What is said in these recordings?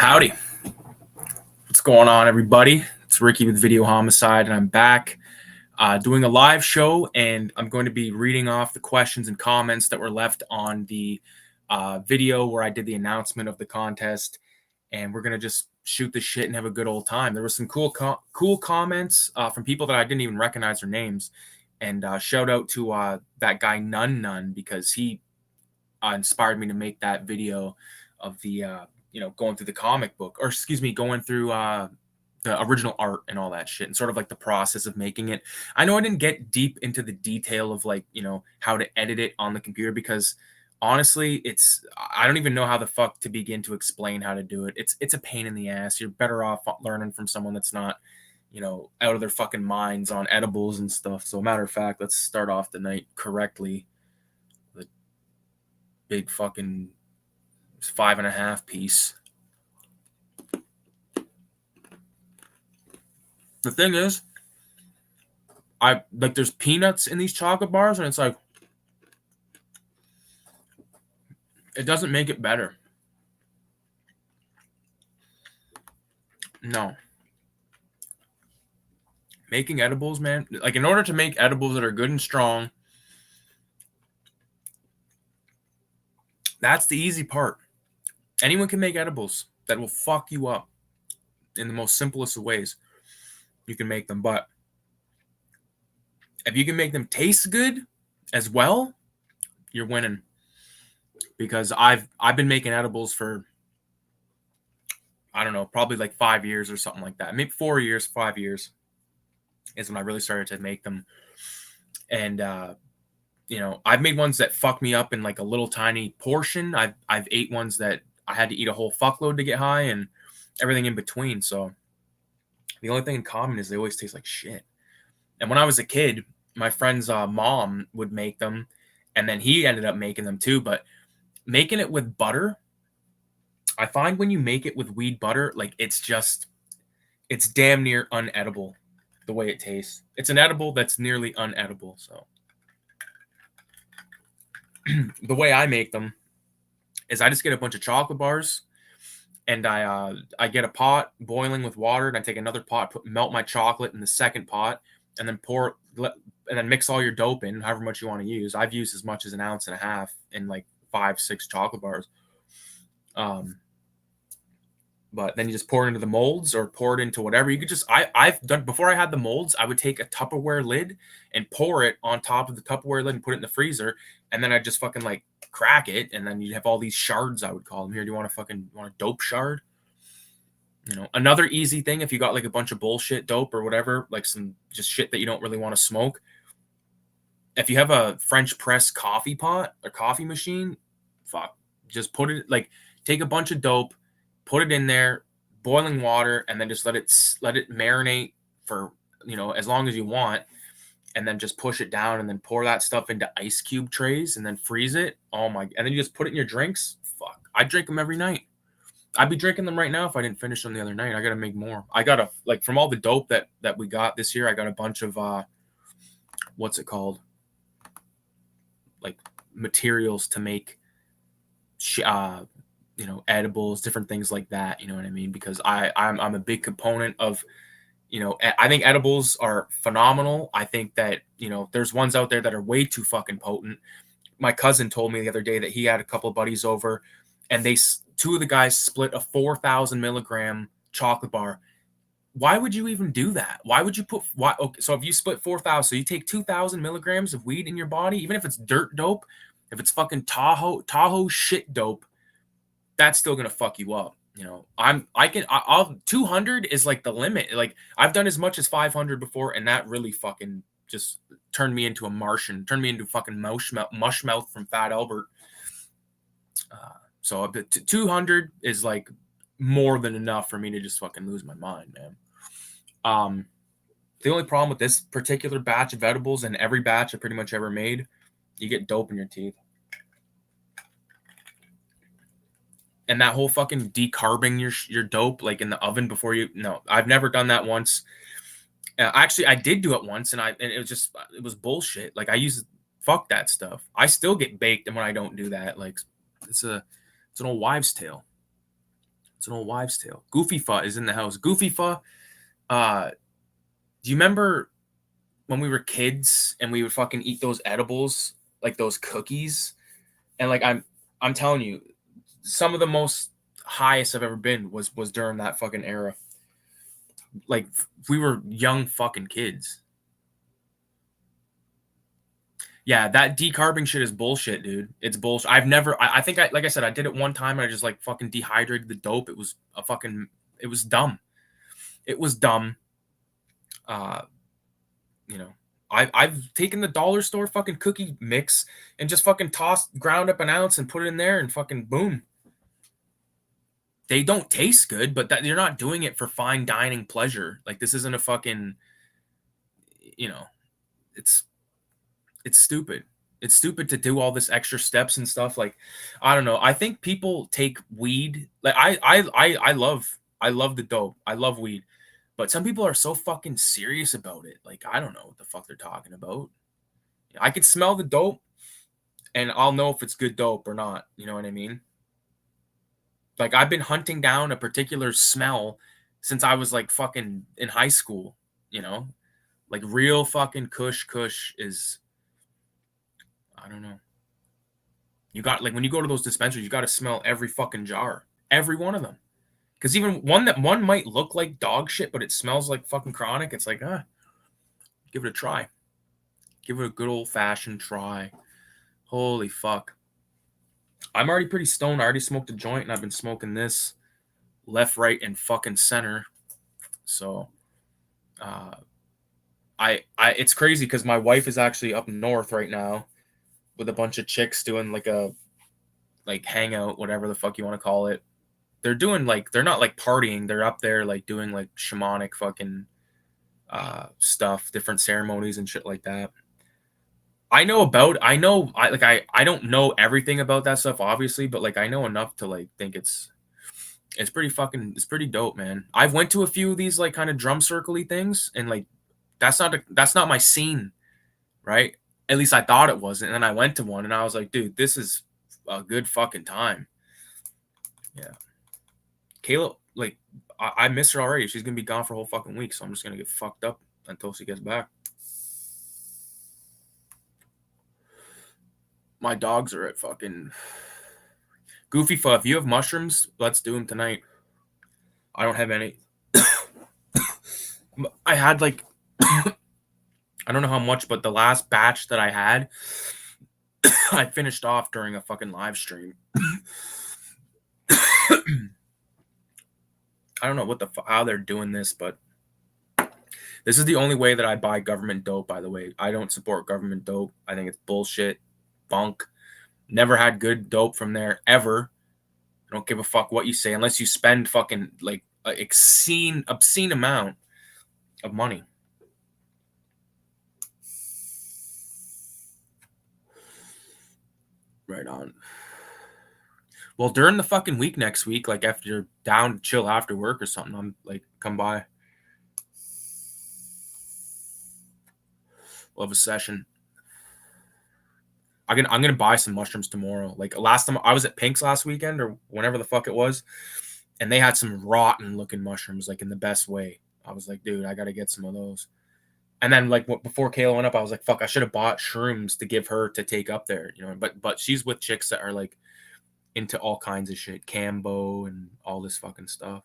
Howdy. What's going on, everybody? It's Ricky with Video Homicide, and I'm back doing a live show, and I'm going to be reading off the questions and comments that were left on the video where I did the announcement of the contest, and we're going to just shoot the shit and have a good old time. There was some cool comments from people that I didn't even recognize their names, and shout out to that guy Nun because he inspired me to make that video of the going through the comic book, or excuse me, going through the original art and all that shit, and sort of like the process of making it. I know I didn't get deep into the detail of how to edit it on the computer, because honestly, I don't even know how the fuck to begin to explain how to do it. It's a pain in the ass. You're better off learning from someone that's not out of their fucking minds on edibles and stuff. So, matter of fact, let's start off the night correctly. The big fucking 5.5 piece. The thing is, there's peanuts in these chocolate bars, and it's like, it doesn't make it better. No. Making edibles, man, like, in order to make edibles that are good and strong, that's the easy part. Anyone can make edibles that will fuck you up in the most simplest of ways. You can make them, but if you can make them taste good as well, you're winning. Because I've been making edibles for, I don't know, probably like 5 years or something like that. Maybe 4 years, 5 years is when I really started to make them. And I've made ones that fuck me up in like a little tiny portion. I've ate ones that I had to eat a whole fuckload to get high, and everything in between. So the only thing in common is they always taste like shit. And when I was a kid, my friend's mom would make them, and then he ended up making them too. But making it with butter, I find when you make it with weed butter, like, it's damn near unedible the way it tastes. It's an edible that's nearly unedible. So the way I make them is I just get a bunch of chocolate bars, and I get a pot boiling with water, and I take another pot, melt my chocolate in the second pot, and then mix all your dope in, however much you want to use. I've used as much as 1.5 ounces in like 5-6 chocolate bars. But then you just pour it into the molds, or pour it into whatever. You could just, I've done, before I had the molds, I would take a Tupperware lid and pour it on top of the Tupperware lid and put it in the freezer. And then I just fucking like crack it. And then you'd have all these shards, I would call them. Here, do you want a dope shard? Another easy thing, if you got like a bunch of bullshit dope or whatever, like some just shit that you don't really want to smoke. If you have a French press coffee pot or coffee machine, just put it, like, take a bunch of dope, put it in there, boiling water, and then just let it marinate for, as long as you want, and then just push it down, and then pour that stuff into ice cube trays, and then freeze it. Oh my! And then you just put it in your drinks. I drink them every night. I'd be drinking them right now if I didn't finish them the other night. I gotta make more. I gotta, like, from all the dope that we got this year, I got a bunch of what's it called? Like, materials to make edibles, different things like that. You know what I mean? Because I'm a big component of, I think edibles are phenomenal. I think that, there's ones out there that are way too fucking potent. My cousin told me the other day that he had a couple of buddies over, and two of the guys split a 4,000 milligram chocolate bar. Why would you even do that? Why would you okay, so if you split 4,000, so you take 2,000 milligrams of weed in your body, even if it's dirt dope, if it's fucking Tahoe shit dope, that's still gonna fuck you up. 200 is like the limit. Like, I've done as much as 500 before, and that really fucking just turned me into a Martian, turned me into fucking mushmouth from Fat Albert. So 200 is like more than enough for me to just fucking lose my mind, man. The only problem with this particular batch of edibles, and every batch I pretty much ever made, you get dope in your teeth. And that whole fucking decarbing your dope, like, in the oven before no, I've never done that once. Actually, I did do it once, and it was bullshit. Like, fuck that stuff. I still get baked, and when I don't do that, like, it's an old wives' tale. It's an old wives' tale. Goofy Fa is in the house. Goofy Fa, do you remember when we were kids and we would fucking eat those edibles, like those cookies? And like I'm telling you, some of the most highest I've ever been was during that fucking era. Like we were young fucking kids. Yeah, that decarbing shit is bullshit, dude. It's bullshit. I think like I said, I did it one time and I just like fucking dehydrated the dope. It was dumb. It was dumb. Uh, you know, I've taken the dollar store fucking cookie mix and just fucking ground up an ounce and put it in there and fucking boom. They don't taste good, but that you're not doing it for fine dining pleasure. Like this isn't a fucking, you know, it's it's stupid. It's stupid to do all this extra steps and stuff. Like, I don't know. I think people take weed. Like I love the dope. I love weed. But some people are so fucking serious about it. Like, I don't know what the fuck they're talking about. I could smell the dope and I'll know if it's good dope or not. You know what I mean? Like I've been hunting down a particular smell since I was like fucking in high school, you know? Like real fucking kush is, I don't know. You got like when you go to those dispensaries, you got to smell every fucking jar, every one of them. Because even one might look like dog shit, but it smells like fucking chronic. It's like, give it a try. Give it a good old fashioned try. Holy fuck. I'm already pretty stoned. I already smoked a joint and I've been smoking this left, right, and fucking center. So, it's crazy because my wife is actually up north right now with a bunch of chicks doing like a hangout, whatever the fuck you want to call it. They're doing like they're not like partying. They're up there like doing like shamanic fucking stuff, different ceremonies and shit like that. I don't know everything about that stuff obviously, but like I know enough to like think it's pretty dope, man. I've went to a few of these like kind of drum circle-y things and like that's not my scene, right? At least I thought it wasn't. And then I went to one and I was like, dude, this is a good fucking time. Yeah. Kayla, like, I miss her already. She's gonna be gone for a whole fucking week, so I'm just gonna get fucked up until she gets back. My dogs are at fucking Goofy Fuff. If you have mushrooms, let's do them tonight. I don't have any. I had like I don't know how much, but the last batch that I had, I finished off during a fucking live stream. I don't know how they're doing this, but this is the only way that I buy government dope, by the way. I don't support government dope. I think it's bullshit, bunk. Never had good dope from there, ever. I don't give a fuck what you say unless you spend fucking like an obscene amount of money. Right on. Well, during the fucking week next week, like after you're down to chill after work or something, I'm like, come by. We'll have a session. I'm gonna buy some mushrooms tomorrow. Like last time I was at Pink's last weekend or whenever the fuck it was, and they had some rotten looking mushrooms, like in the best way. I was like, dude, I gotta get some of those. And then like before Kayla went up, I was like, fuck, I should have bought shrooms to give her to take up there, you know. But she's with chicks that are like into all kinds of shit, Cambo and all this fucking stuff.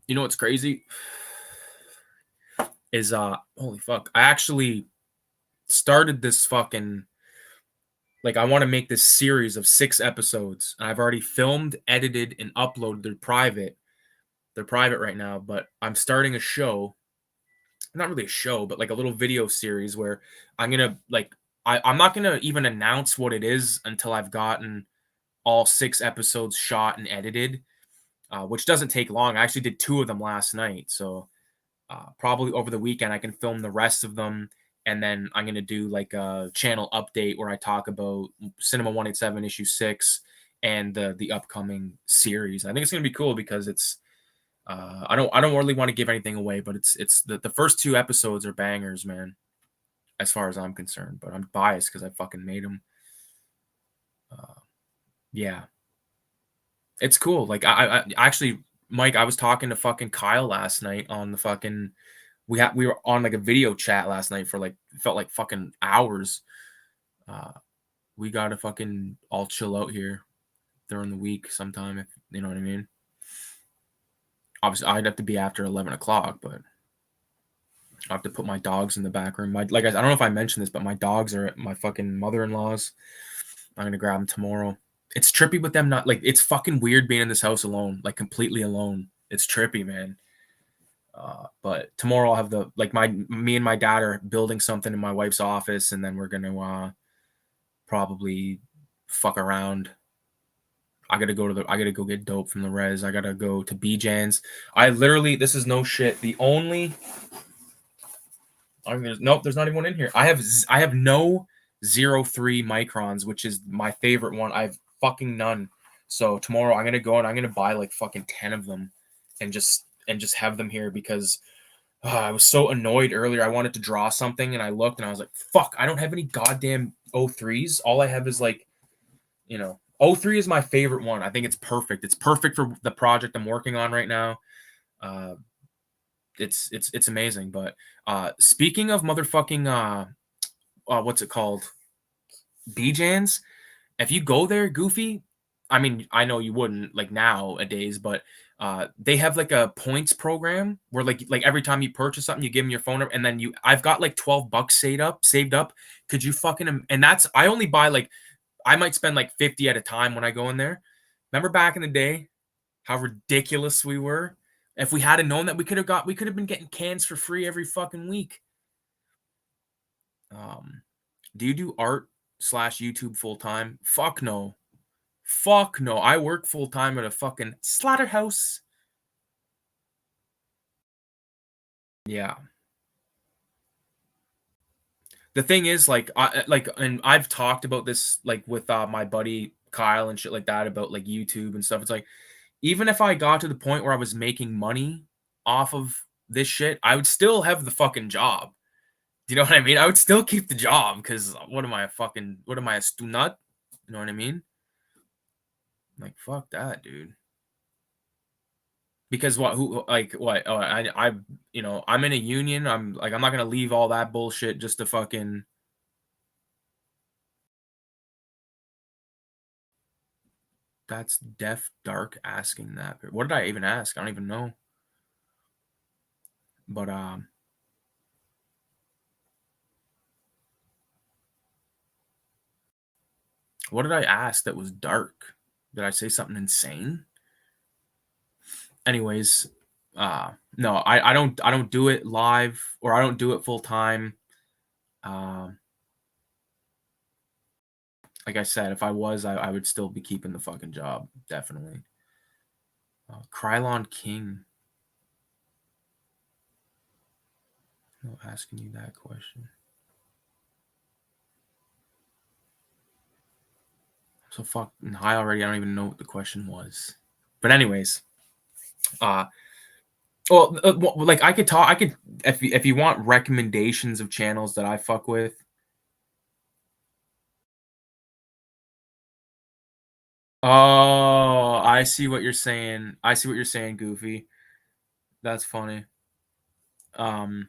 You know what's crazy? Is holy fuck. I actually started this fucking like I want to make this series of 6 episodes. And I've already filmed, edited, and uploaded. They're private. They're private right now, but I'm starting a show. Not really a show, but like a little video series where I'm gonna like I'm not gonna even announce what it is until I've gotten all 6 episodes shot and edited, which doesn't take long. I actually did 2 of them last night, so probably over the weekend I can film the rest of them, and then I'm gonna do like a channel update where I talk about Cinema 187 issue 6 and the upcoming series. I think it's gonna be cool because it's I don't really want to give anything away, but it's the first 2 episodes are bangers, man, as far as I'm concerned. But I'm biased because I fucking made them. Yeah. It's cool. Like I actually, Mike, I was talking to fucking Kyle last night on the fucking we were on like a video chat last night for like it felt like fucking hours. Uh we gotta fucking all chill out here during the week sometime, if you know what I mean. Obviously I'd have to be after 11 o'clock, but I have to put my dogs in the back room. I don't know if I mentioned this, but my dogs are at my fucking mother-in-law's. I'm gonna grab them tomorrow. It's trippy with them not like it's fucking weird being in this house alone, like completely alone. It's trippy, man. But tomorrow I'll have the like me and my dad are building something in my wife's office, and then we're gonna probably fuck around. I gotta go get dope from the res. I gotta go to BJ's. I literally, this is no shit. The only nope, there's not even one in here. I have no 0.3 microns, which is my favorite one. I have fucking none. So tomorrow I'm gonna go and I'm gonna buy like fucking 10 of them, and just have them here because I was so annoyed earlier. I wanted to draw something and I looked and I was like, fuck, I don't have any goddamn 0.3s. All I have is like, you know, 0.3 is my favorite one. I think it's perfect. It's perfect for the project I'm working on right now. Uh, it's amazing. But speaking of motherfucking what's it called? BJans. If you go there, Goofy, I mean, I know you wouldn't like nowadays, but they have like a points program where like every time you purchase something, you give them your phone number, and then I've got like $12 saved up. Could you fucking and that's I only buy like I might spend like 50 at a time when I go in there. Remember back in the day, how ridiculous we were? If we had known that, we could have been getting cans for free every fucking week. Um, do you do art slash YouTube full time? Fuck no. Fuck no. I work full time at a fucking slaughterhouse. Yeah. The thing is, and I've talked about this like with my buddy Kyle and shit like that about like YouTube and stuff. It's like even if I got to the point where I was making money off of this shit, I would still have the fucking job. Do you know what I mean? I would still keep the job because what am I, a stu nut? You know what I mean? Like, fuck that, dude. Because what? Who? Like what? Oh, I'm in a union. I'm not gonna leave all that bullshit just to fucking. That's Def Dark asking that. What did I even ask? I don't even know. But what did I ask that was dark? Did I say something insane? Anyways, no, I don't do it live or I don't do it full time. Um, like I said, if I was, I would still be keeping the fucking job, definitely. Krylon King. No, asking you that question. So fucking high already. I don't even know what the question was. But anyways, like I could talk. I could if you want recommendations of channels that I fuck with. Oh, I see what you're saying. I see what you're saying, Goofy. That's funny. Um,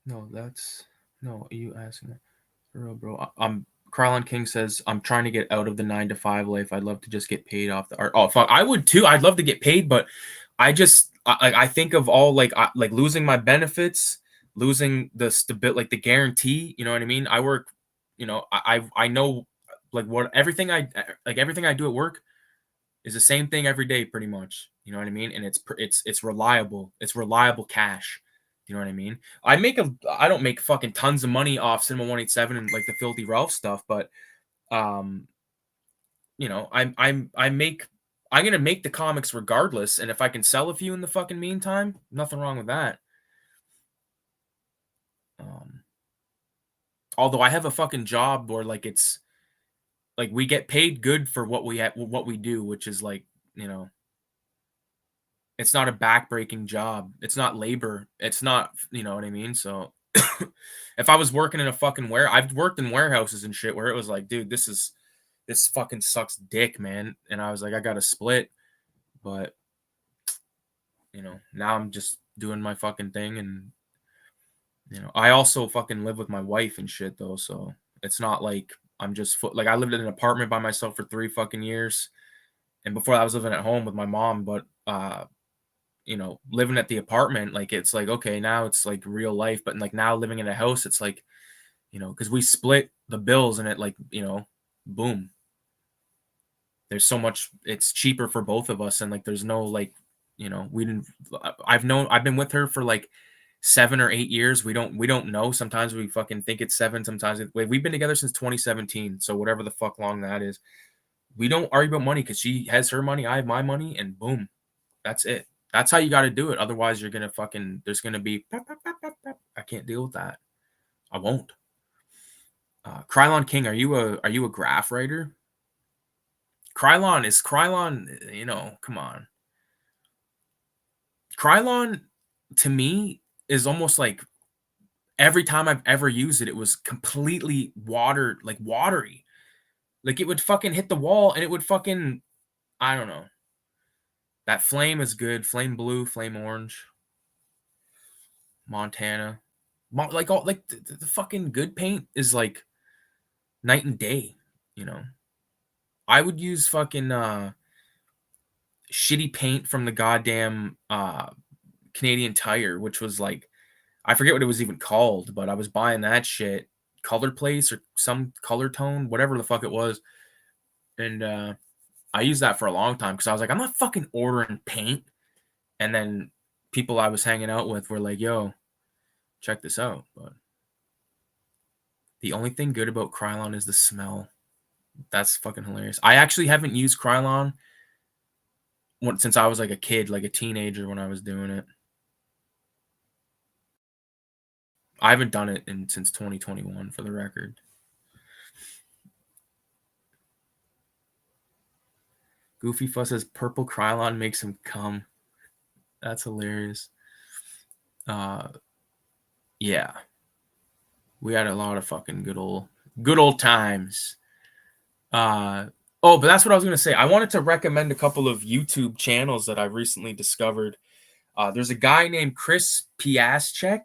no, that's no. Are you asking that for real, bro? Carlin King says I'm trying to get out of the 9 to 5 life. I'd love to just get paid off the art. Oh fuck, I would too. I'd love to get paid, but I think of all like losing my benefits, losing the stability, like the guarantee. You know what I mean? I work. I know like what everything I do at work is the same thing every day, pretty much. You know what I mean? And it's reliable. It's reliable cash. You know what I mean? I don't make fucking tons of money off Cinema 187 and like the Filthy Ralph stuff, but um, I'm gonna make the comics regardless, and if I can sell a few in the fucking meantime, nothing wrong with that. Um, although I have a fucking job where like it's like we get paid good for what we do, which is like you know it's not a backbreaking job. It's not labor. It's not, you know what I mean? So If I was working in a fucking I've worked in warehouses and shit where it was like, dude, this fucking sucks dick, man. And I was like, I got to split, but now I'm just doing my fucking thing. And I also fucking live with my wife and shit though, so it's not like I'm just like I lived in an apartment by myself for 3 fucking years, and before that I was living at home with my mom, but living at the apartment, like it's like okay, now it's like real life, but like now living in a house, it's like, because we split the bills and it like, boom. There's so much, it's cheaper for both of us, and like there's no like, we didn't I've been with her for like 7 or 8 years. We don't know. Sometimes we fucking think it's 7. Sometimes we've been together since 2017. So whatever the fuck long that is, we don't argue about money because she has her money, I have my money, and boom, that's it. That's how you got to do it. Otherwise, you're gonna fucking there's gonna be I can't deal with that. I won't. Krylon King, are you a graph writer? Krylon, come on. Krylon to me is almost like every time I've ever used it, it was completely watery. Like it would fucking hit the wall and it would fucking, I don't know. That flame is good. Flame blue, flame orange, Montana. Like all like the fucking good paint is like night and day, you know. I would use fucking shitty paint from the goddamn Canadian Tire, which was like I forget what it was even called, but I was buying that shit, Color Place or some color tone, whatever the fuck it was. And I used that for a long time because I was like, I'm not fucking ordering paint. And then people I was hanging out with were like, yo, check this out. But the only thing good about Krylon is the smell. That's fucking hilarious. I actually haven't used Krylon since I was like a kid, like a teenager when I was doing it. I haven't done it since 2021 for the record. Goofy Fuss says purple Krylon makes him come. That's hilarious. Yeah. We had a lot of fucking good old times. But that's what I was gonna say. I wanted to recommend a couple of YouTube channels that I recently discovered. There's a guy named Chris Piaszczek,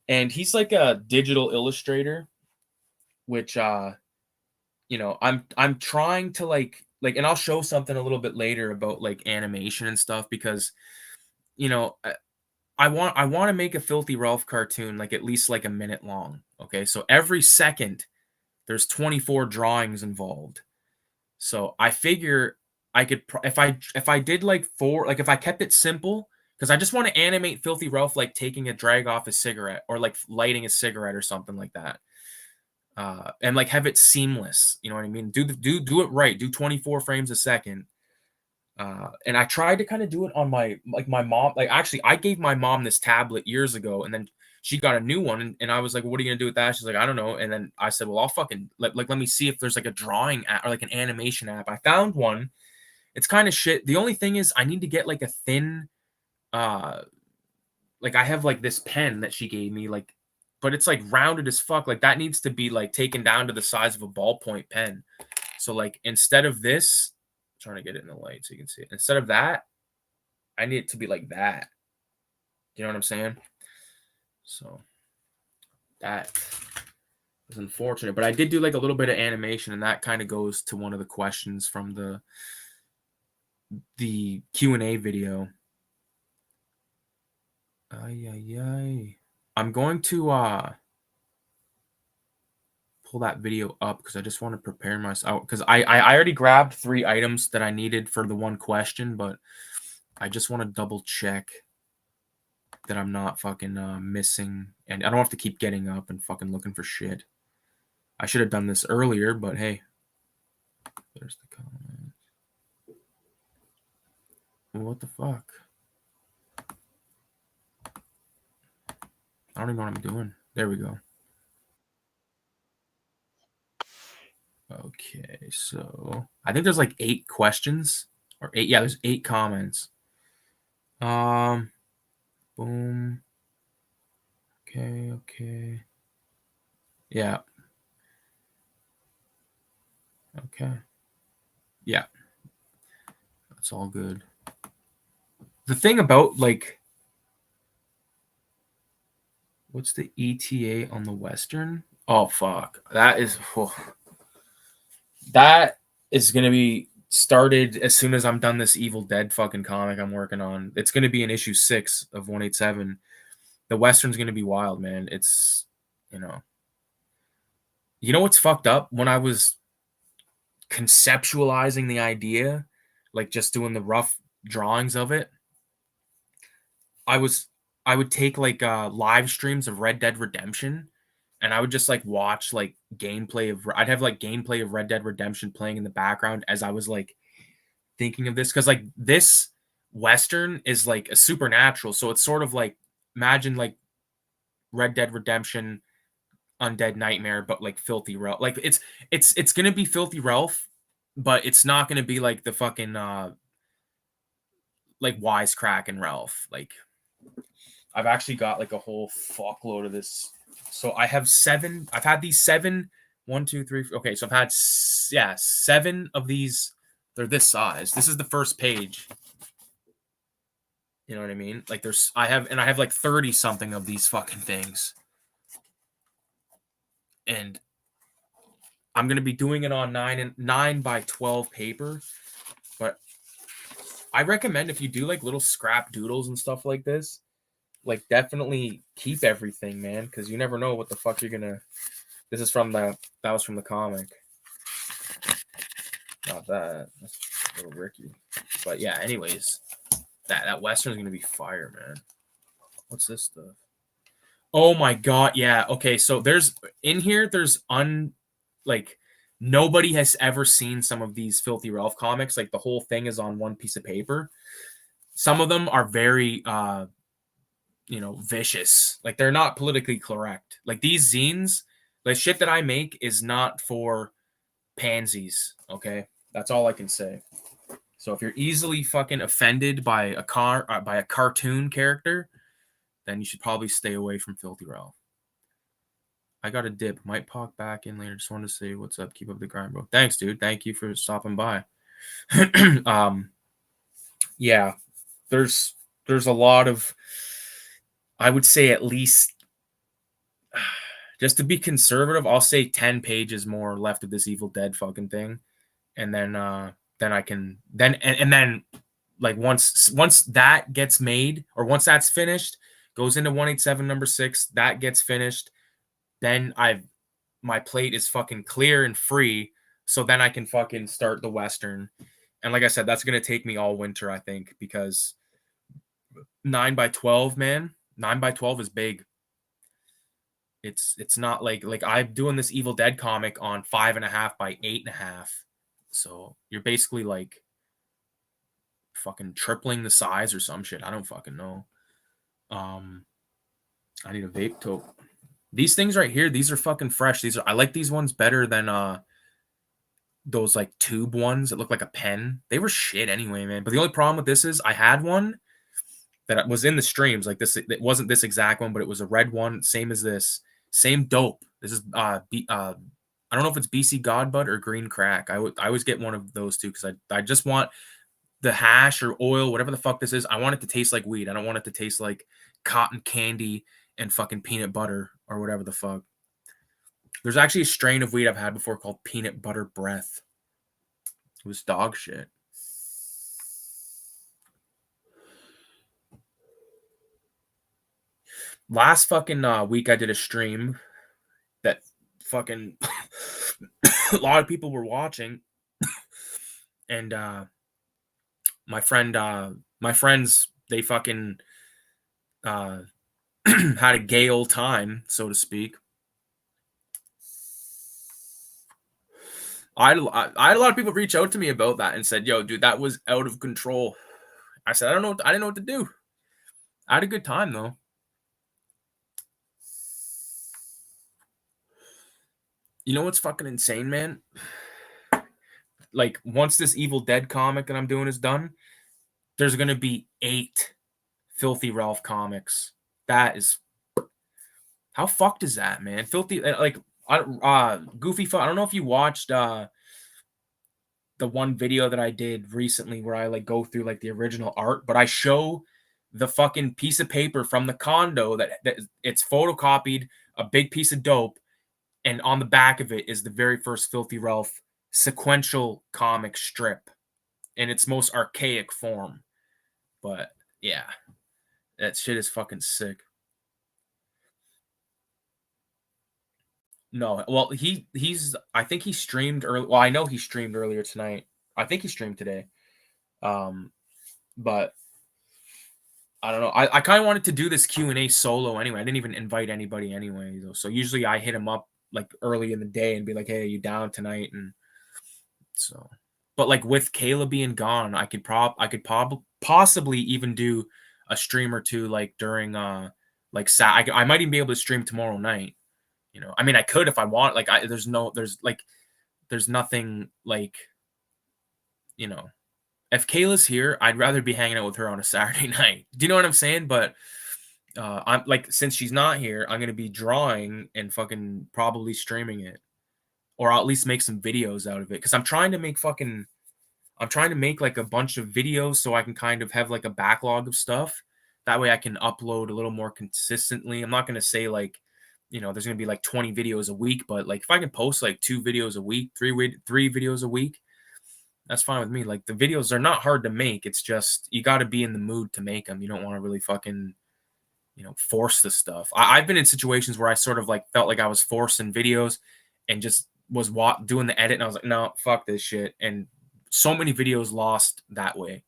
and he's like a digital illustrator, which I'm trying to like, and I'll show something a little bit later about like animation and stuff because I want to make a Filthy Ralph cartoon like at least like a minute long. Okay, so every second there's 24 drawings involved. So I figure I could if I did like 4, like if I kept it simple, because I just want to animate Filthy Ralph like taking a drag off his cigarette or like lighting a cigarette or something like that. And like have it seamless, you know what I mean? Do it right. Do 24 frames a second. And I tried to kind of do it on my mom. Like actually, I gave my mom this tablet years ago, and then she got a new one, and I was like, "What are you gonna do with that?" She's like, "I don't know." And then I said, "Well, I'll fucking let me see if there's like a drawing app or like an animation app." I found one. It's kind of shit. The only thing is, I need to get like a thin, like I have like this pen that she gave me, like, but it's like rounded as fuck. Like that needs to be like taken down to the size of a ballpoint pen. So like instead of this, I'm trying to get it in the light so you can see it. Instead of that, I need it to be like that. You know what I'm saying? So that was unfortunate, but I did do like a little bit of animation, and that kind of goes to one of the questions from the Q&A video. I'm going to pull that video up because I just want to prepare myself because I already grabbed 3 items that I needed for the one question, but I just want to double check that I'm not fucking missing, and I don't have to keep getting up and fucking looking for shit. I should have done this earlier, but hey, there's the comment. What the fuck? I don't even know what I'm doing. There we go. Okay, so I think there's like 8 questions or 8. Yeah, there's 8 comments. Boom. Okay. Yeah. Okay. Yeah. That's all good. The thing about, like, what's the ETA on the Western? Oh, fuck. That is going to be started as soon as I'm done this Evil Dead fucking comic I'm working on. It's going to be in issue 6 of 187. The Western's going to be wild, man. It's, you know. You know what's fucked up? When I was conceptualizing the idea, like just doing the rough drawings of it, I would take like live streams of Red Dead Redemption, and I would just like watch like gameplay of I'd have like gameplay of Red Dead Redemption playing in the background as I was like thinking of this, because like this Western is like a supernatural, so it's sort of like, imagine like Red Dead Redemption Undead Nightmare, but like Filthy Ralph. Like it's gonna be Filthy Ralph, but it's not gonna be like the fucking like Wisecrack and Ralph. Like, I've actually got like a whole fuckload of this. So I have 7. I've had these 7. 1, 2, 3. Okay, so I've had 7 of these. They're this size. This is the first page. You know what I mean? Like I have like 30 something of these fucking things. And I'm gonna be doing it on 9 by 12 paper. But I recommend, if you do like little scrap doodles and stuff like this, like definitely keep everything, man, because you never know what the fuck you're gonna. This is that was from the comic. Not that. That's a little Ricky. But yeah, anyways, that Western's gonna be fire, man. What's this stuff? Oh my god, yeah. Okay, so there's like, nobody has ever seen some of these Filthy Ralph comics. Like, the whole thing is on one piece of paper. Some of them are very vicious. Like, they're not politically correct. Like, these zines, the shit that I make is not for pansies, okay? That's all I can say. So if you're easily fucking offended by a cartoon character, then you should probably stay away from Filthy Ralph. I got a dip. Might pop back in later. Just wanted to say what's up. Keep up the grind, bro. Thanks, dude. Thank you for stopping by. Yeah, there's a lot of, I would say, at least, just to be conservative, I'll say 10 pages more left of this Evil Dead fucking thing, and then I can then like once that gets made, or once that's finished, goes into 187 number 6, that gets finished, then my plate is fucking clear and free, so then I can fucking start the Western. And like I said, that's gonna take me all winter, I think, because 9 by 12, man, 9 by 12 is big. It's not like I'm doing this Evil Dead comic on 5.5 by 8.5, so you're basically like fucking tripling the size or some shit. I don't fucking know. I need a vape tote. These things right here, these are fucking fresh. I like these ones better than those like tube ones that look like a pen. They were shit anyway, man. But the only problem with this is I had one that was in the streams like this. It wasn't this exact one, but it was a red one, same as this, same dope. This is I don't know if it's BC Godbud or Green Crack. I always get one of those two, because I just want the hash or oil, whatever the fuck this is. I want it to taste like weed. I don't want it to taste like cotton candy and fucking peanut butter or whatever the fuck. There's actually a strain of weed I've had before called Peanut Butter Breath. It was dog shit. Last fucking week I did a stream that fucking a lot of people were watching, and my friends, they fucking had a gay old time, so to speak. I had a lot of people reach out to me about that and said, "Yo, dude, that was out of control." I said, "I don't know. I didn't know what to do." I had a good time though. You know what's fucking insane, man? Like, once this Evil Dead comic that I'm doing is done, there's gonna be 8 Filthy Ralph comics. That is How fucked is that, man? Filthy, like, Goofy. I don't know if you watched the one video that I did recently where I like go through like the original art, but I show the fucking piece of paper from the condo that it's photocopied, a big piece of dope, and on the back of it is the very first Filthy Ralph sequential comic strip in its most archaic form. But yeah, that shit is fucking sick. No, well, he's I think he streamed early. Well, I know he streamed earlier tonight. I think he streamed today. But I don't know. I kind of wanted to do this Q&A solo anyway. I didn't even invite anybody anyway, though. So usually I hit him up like early in the day and be like, "Hey, are you down tonight?" And so, but like with Kayla being gone, I could possibly even do a stream or two like during like I might even be able to stream tomorrow night. You know, I mean, I could if I want. Like, there's nothing like, you know, if Kayla's here, I'd rather be hanging out with her on a Saturday night. Do you know what I'm saying? But I'm like, since she's not here, I'm gonna be drawing and fucking probably streaming it, or I'll at least make some videos out of it. Because I'm trying to make like a bunch of videos so I can kind of have like a backlog of stuff. That way I can upload a little more consistently. I'm not gonna say like, you know, there's gonna be like 20 videos a week, but like if I can post like 2 videos a week, three videos a week, that's fine with me. Like the videos are not hard to make. It's just you got to be in the mood to make them. You don't want to really fucking, you know, force the stuff. I've been in situations where I sort of like felt like I was forcing videos and just was doing the edit and I was like, no, fuck this shit. And so many videos lost that way.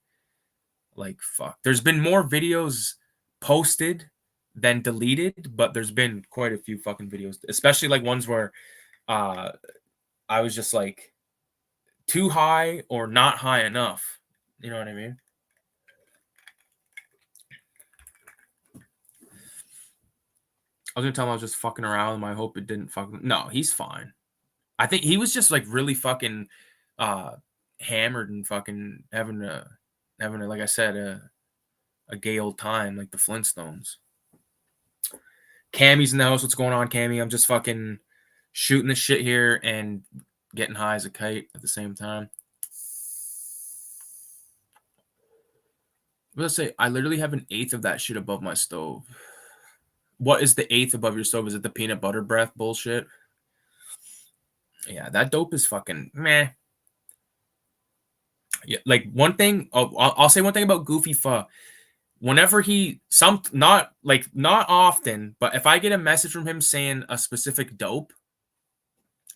Like fuck. There's been more videos posted than deleted, but there's been quite a few fucking videos, especially like ones where I was just like too high or not high enough. You know what I mean? I was gonna tell him I was just fucking around with him. I hope it didn't fucking. No, he's fine. I think he was just like really fucking hammered and fucking having a like I said a gay old time like the Flintstones. Cammy's in the house. What's going on, Cammy? I'm just fucking shooting the shit here and getting high as a kite at the same time. Let's say I literally have an eighth of that shit above my stove. What is the eighth above your stove? Is it the peanut butter breath bullshit? Yeah, that dope is fucking meh. Yeah, like one thing, I'll say one thing about Goofy Pho. Whenever not often, but if I get a message from him saying a specific dope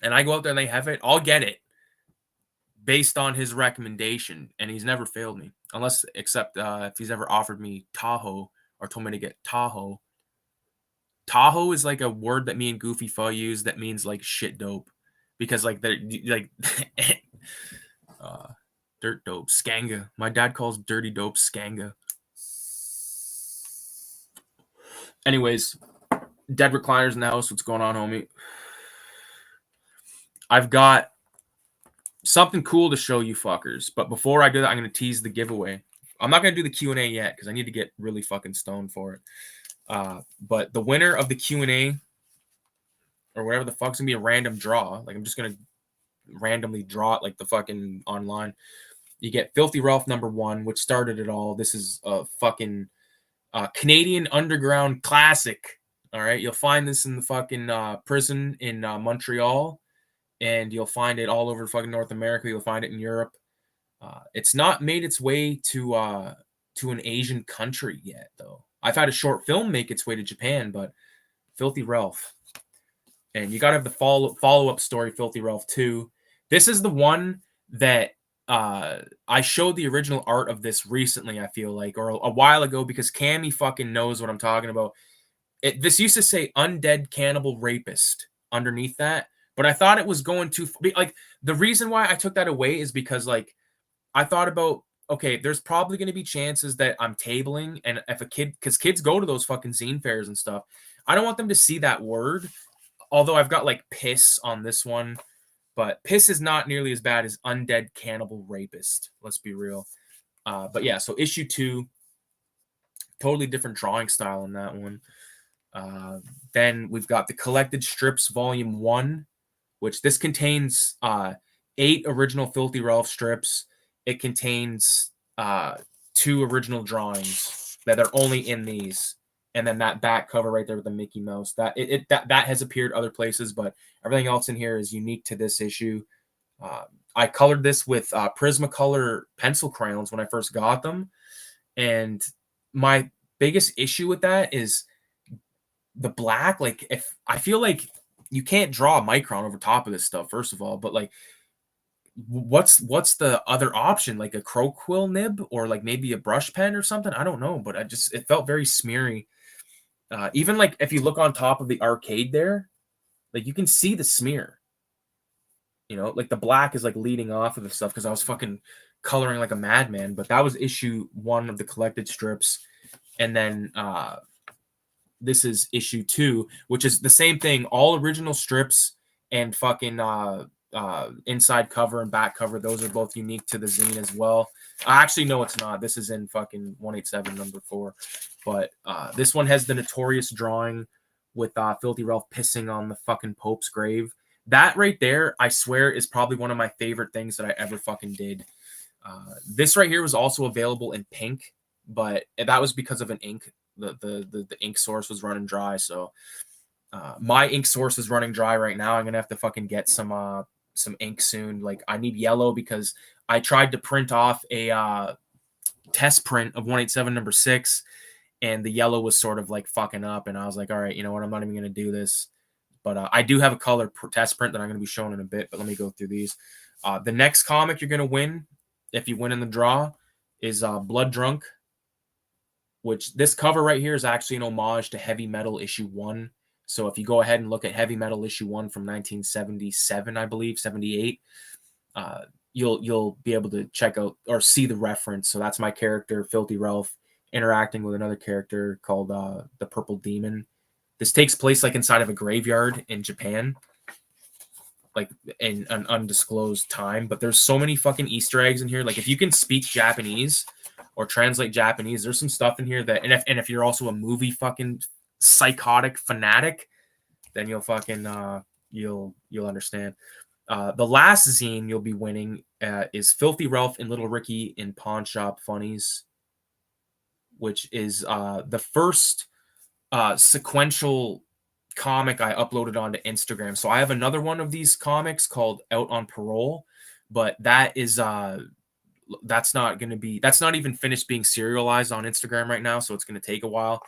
and I go out there and they have it, I'll get it based on his recommendation. And he's never failed me, except if he's ever offered me Tahoe or told me to get Tahoe. Tahoe is like a word that me and Goofy Pho use that means like shit dope, because like they're like dirt dope, skanga. My dad calls dirty dope skanga. Anyways, dead recliners in the house. What's going on, homie? I've got something cool to show you fuckers, but before I do that, I'm gonna tease the giveaway. I'm not gonna do the Q&A yet because I need to get really fucking stoned for it. But the winner of the Q&A or whatever the fuck's gonna be a random draw. Like I'm just gonna randomly draw it like the fucking online. You get Filthy Ralph #1, which started it all. This is a fucking Canadian underground classic. All right, you'll find this in the fucking prison in Montreal, and you'll find it all over fucking North America. You'll find it in Europe. It's not made its way to an Asian country yet, though. I've had a short film make its way to Japan, but Filthy Ralph, and you gotta have the follow up story, Filthy Ralph 2. This is the one that I showed the original art of this recently, I feel like, or a while ago, because Cammy fucking knows what I'm talking about. This used to say Undead Cannibal Rapist underneath that, but I thought it was going too like the reason why I took that away is because like I thought about, okay, there's probably going to be chances that I'm tabling, and if a kid, because kids go to those fucking zine fairs and stuff, I don't want them to see that word. Although I've got like piss on this one, but piss is not nearly as bad as Undead Cannibal Rapist. Let's be real. But yeah, so issue 2, totally different drawing style in that one. Then we've got the Collected Strips Volume 1, which this contains 8 original Filthy Ralph strips. It contains 2 original drawings that are only in these. And then that back cover right there with the Mickey Mouse. That has appeared other places, but everything else in here is unique to this issue. I colored this with Prismacolor pencil crayons when I first got them. And my biggest issue with that is the black. Like, if I feel like you can't draw a micron over top of this stuff, first of all, but like, what's the other option? Like a crow quill nib or like maybe a brush pen or something? I don't know, but it felt very smeary. Even like if you look on top of the arcade there, like you can see the smear. You know, like the black is like leading off of the stuff because I was fucking coloring like a madman. But that was issue 1 of the Collected Strips. And then this is issue 2, which is the same thing. All original strips and fucking inside cover and back cover. Those are both unique to the zine as well. Actually, no, it's not. This is in fucking 187 number 4. But this one has the notorious drawing with Filthy Ralph pissing on the fucking Pope's grave. That right there, I swear, is probably one of my favorite things that I ever fucking did. This right here was also available in pink, but that was because of an ink. The ink source was running dry, so my ink source is running dry right now. I'm gonna have to fucking get some ink soon. Like, I need yellow because I tried to print off a test print of 187 number 6, and the yellow was sort of like fucking up, and I was like, all right, you know what, I'm not even gonna do this. But I do have a color test print that I'm going to be showing in a bit, but let me go through these. The next comic you're going to win, if you win in the draw, is Blood Drunk, which this cover right here is actually an homage to Heavy Metal issue 1. So if you go ahead and look at Heavy Metal issue 1 from 1977, I believe, 78, you'll be able to check out or see the reference. So that's my character, Filthy Ralph, interacting with another character called the Purple Demon. This takes place like inside of a graveyard in Japan, like in an undisclosed time. But there's so many fucking Easter eggs in here. Like, if you can speak Japanese or translate Japanese, there's some stuff in here that, and if you're also a movie fucking psychotic fanatic, then you'll fucking you'll understand. The last zine you'll be winning is Filthy Ralph and Little Ricky in Pawn Shop Funnies, which is the first sequential comic I uploaded onto Instagram. So I have another one of these comics called Out on Parole, but that is that's not even finished being serialized on Instagram right now, so it's going to take a while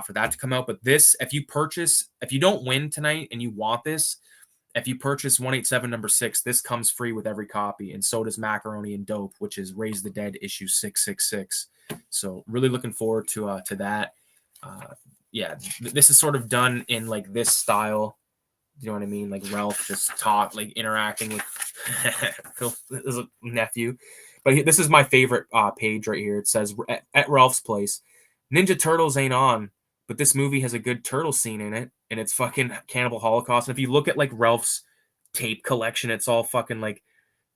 for that to come out. But this, if you don't win tonight and you want this, if you purchase 187 number 6, this comes free with every copy, and so does Macaroni and Dope, which is Raise the Dead issue 666. So really looking forward to that. Yeah, this is sort of done in like this style. You know what I mean? Like Ralph just interacting with his nephew. But this is my favorite page right here. It says, at Ralph's place, Ninja Turtles ain't on, but this movie has a good turtle scene in it, and it's fucking Cannibal Holocaust. And if you look at like Ralph's tape collection, it's all fucking like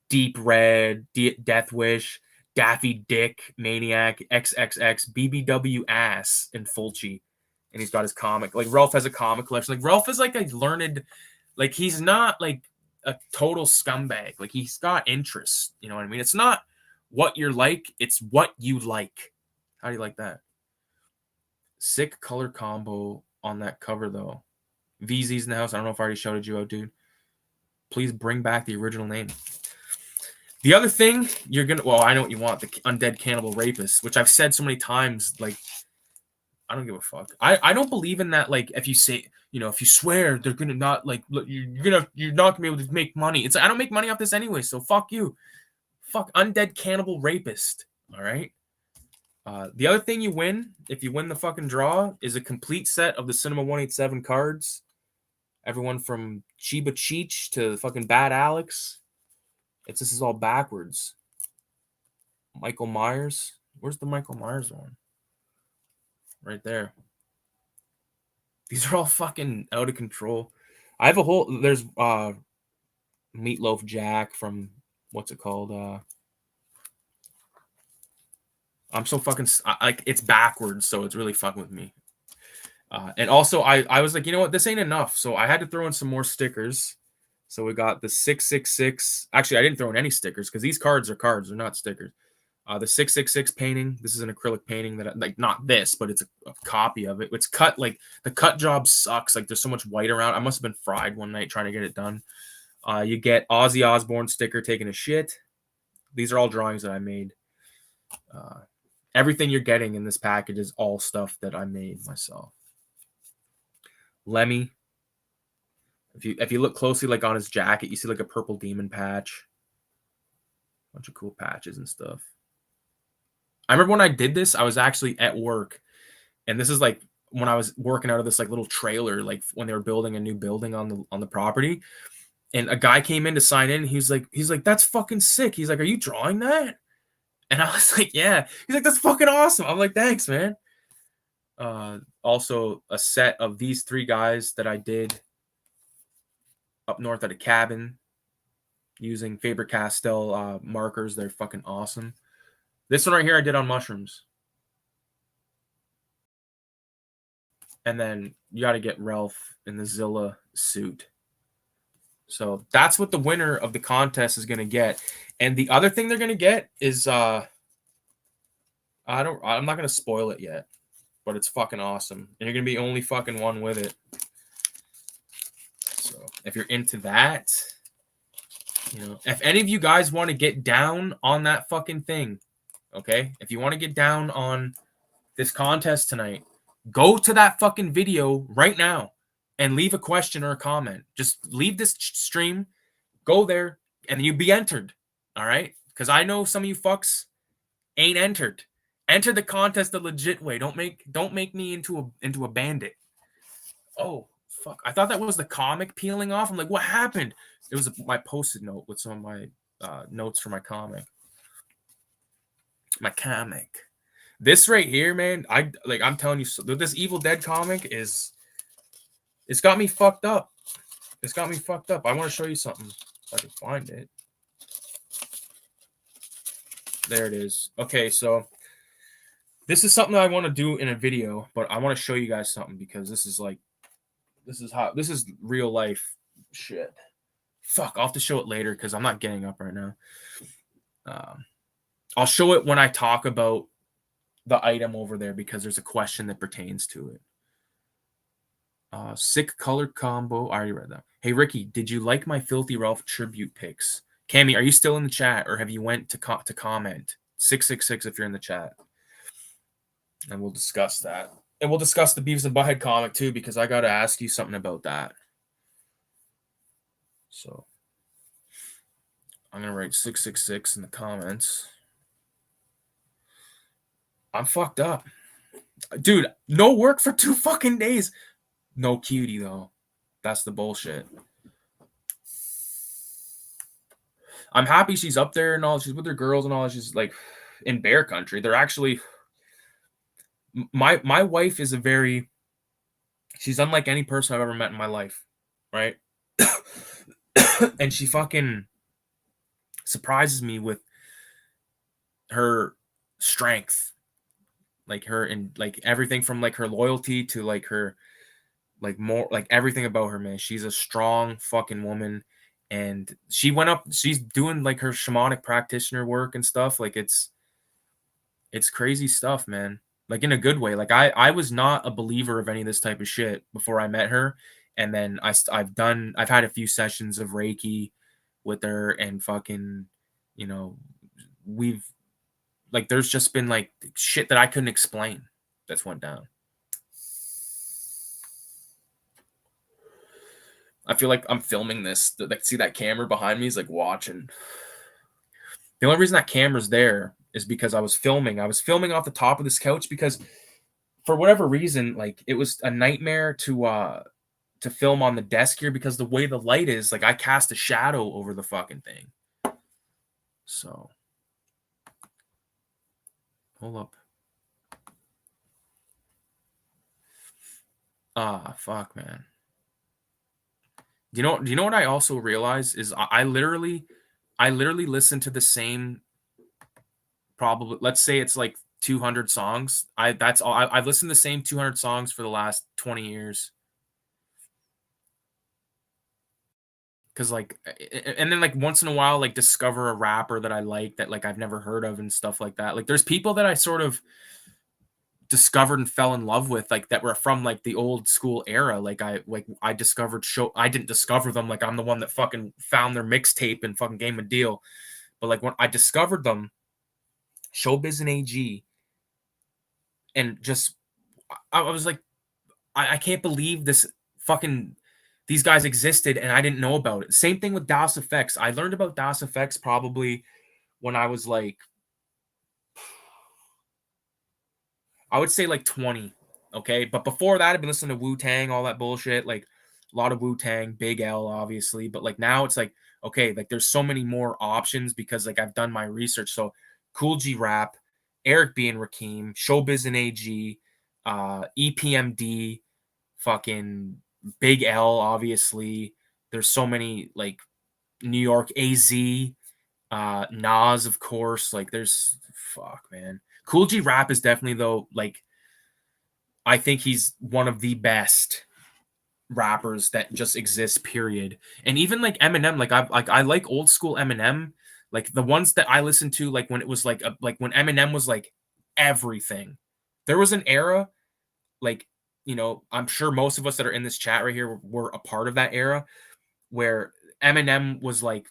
Deep Red, Death Wish, Daffy Dick, Maniac, XXX, BBW Ass, and Fulci. And he's got his comic. Like, Ralph has a comic collection. Like, Ralph is like a learned, like, he's not like a total scumbag. Like, he's got interests. You know what I mean? It's not what you're like, it's what you like. How do you like that? Sick color combo on that cover, though. VZ's in the house. I don't know if I already shouted you out, dude. Please bring back the original name. The other thing you're gonna, well, I know what you want, the Undead Cannibal Rapist, which I've said so many times, like, I don't give a fuck. I don't believe in that. Like, if you say, you know, if you swear, they're gonna not, like, you're not gonna be able to make money. It's like, I don't make money off this anyway, so fuck you. Fuck Undead Cannibal Rapist. All right. The other thing you win, if you win the fucking draw, is a complete set of the Cinema 187 cards. Everyone from Chiba Cheech to fucking Bad Alex. This is all backwards. Michael Myers. Where's the Michael Myers one? Right there. These are all fucking out of control. I have a whole, there's Meatloaf Jack from, what's it called? I'm so fucking, like, it's backwards, so it's really fucking with me. And also, I was like, you know what, this ain't enough. So I had to throw in some more stickers. So we got the 666. Actually, I didn't throw in any stickers because these cards are cards, they're not stickers. The 666 painting. This is an acrylic painting that, like, not this, but it's a copy of it. It's cut, like, the cut job sucks. Like, there's so much white around. I must have been fried one night trying to get it done. You get Ozzy Osbourne sticker taking a shit. These are all drawings that I made. Everything you're getting in this package is all stuff that I made myself. Lemmy. If you look closely, like on his jacket, you see like a purple demon patch. Bunch of cool patches and stuff. I remember when I did this, I was actually at work, and this is like when I was working out of this like little trailer, like when they were building a new building on the property. And a guy came in to sign in. He's like, that's fucking sick. He's like, are you drawing that? And I was like, yeah. He's like, that's fucking awesome. I'm like, thanks, man. Also a set of these 3 guys that I did up north at a cabin using Faber-Castell markers. They're fucking awesome. This one right here I did on mushrooms. And then you got to get Ralph in the Zilla suit. So that's what the winner of the contest is going to get. And the other thing they're going to get is I'm not going to spoil it yet, but it's fucking awesome. And you're going to be only fucking one with it. So if you're into that, you know, if any of you guys want to get down on that fucking thing, okay? If you want to get down on this contest tonight, go to that fucking video right now and leave a question or a comment. Just leave this stream, go there, and you be entered. All right? Because I know some of you fucks ain't entered. Enter the contest the legit way. Don't make me into a bandit. Oh, fuck. I thought that was the comic peeling off. I'm like, what happened? It was my post-it note with some of my notes for my comic. My comic. This right here, man, I'm telling you, this Evil Dead comic it's got me fucked up. It's got me fucked up. I want to show you something if I can find it. There it is. Okay, so this is something that I want to do in a video, but I want to show you guys something because this is real life shit. Fuck, I'll have to show it later because I'm not getting up right now. I'll show it when I talk about the item over there because there's a question that pertains to it. Sick color combo. I already read that. Hey, Ricky, did you like my Filthy Ralph tribute pics? Cammy, are you still in the chat or have you went to comment? 666 if you're in the chat. And we'll discuss that. And we'll discuss the Beavis and Butthead comic too because I got to ask you something about that. So I'm going to write 666 in the comments. I'm fucked up. Dude, no work for 2 fucking days. No cutie, though. That's the bullshit. I'm happy she's up there and all. She's with her girls and all. She's like in bear country. They're actually... My wife is she's unlike any person I've ever met in my life, right? And she fucking surprises me with her strength. Like her and like everything from like her loyalty to like her like more like everything about her, man. She's a strong fucking woman. And she's doing like her shamanic practitioner work and stuff. Like it's crazy stuff, man. Like in a good way. Like I was not a believer of any of this type of shit before I met her. And then I've had a few sessions of Reiki with her and fucking, you know, there's just been like shit that I couldn't explain that's went down. I feel like I'm filming this. Like, see that camera behind me is like watching. The only reason that camera's there is because I was filming. I was filming off the top of this couch because for whatever reason, like it was a nightmare to film on the desk here because the way the light is, like I cast a shadow over the fucking thing. So hold up. Fuck, man. Do you know what I also realized is I literally listen to the same, probably, let's say it's like 200 songs. That's all. I've listened to the same 200 songs for the last 20 years. Cause like, and then like once in a while, like discover a rapper that I like that like I've never heard of and stuff like that. Like there's people that I sort of discovered and fell in love with, like that were from like the old school era. I discovered show. I didn't discover them. Like I'm the one that fucking found their mixtape and fucking gave them a deal. But like when I discovered them, Showbiz and AG, and just I was like, I can't believe this fucking these guys existed and I didn't know about it. Same thing with Das Effects. I learned about Das Effects probably when I was like, I would say like 20. Okay. But before that, I've been listening to Wu Tang, all that bullshit. Like a lot of Wu Tang, Big L, obviously. But like now it's like, okay, like there's so many more options because like I've done my research. So Cool G Rap, Eric B and Rakim, Showbiz and AG, EPMD, fucking Big L, obviously. There's so many like New York AZ, Nas, of course. Like there's fuck, man. Cool G Rap is definitely though, like I think he's one of the best rappers that just exists, period. And even like Eminem, I like old school Eminem, like the ones that I listened to, like when it was like when Eminem was like everything. There was an era, like, you know, I'm sure most of us that are in this chat right here were a part of that era where Eminem was like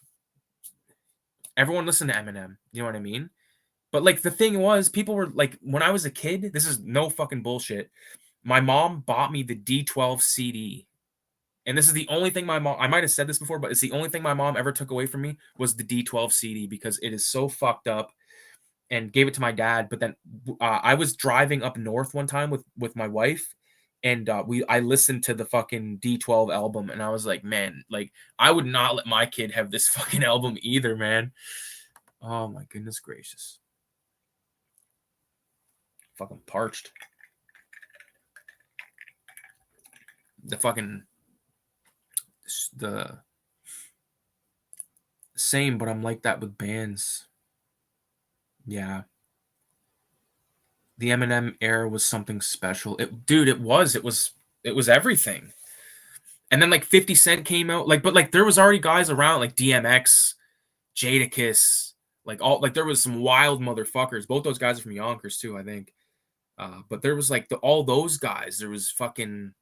everyone listened to Eminem. You know what I mean? But like the thing was, people were like, when I was a kid, this is no fucking bullshit. My mom bought me the D12 CD. And this is the only thing my mom, I might have said this before, but it's the only thing my mom ever took away from me was the D12 CD because it is so fucked up, and gave it to my dad. But then I was driving up north one time with my wife, and I listened to the fucking D12 album, and I was like, man, like I would not let my kid have this fucking album either, man. Oh my goodness gracious. Fucking parched. The fucking the same, but I'm like that with bands. Yeah. The Eminem era was something special. Dude, it was everything. And then like 50 Cent came out, like, but like there was already guys around like DMX, Jadakiss, like all like there was some wild motherfuckers. Both those guys are from Yonkers too, I think. But there was like all those guys. There was fucking,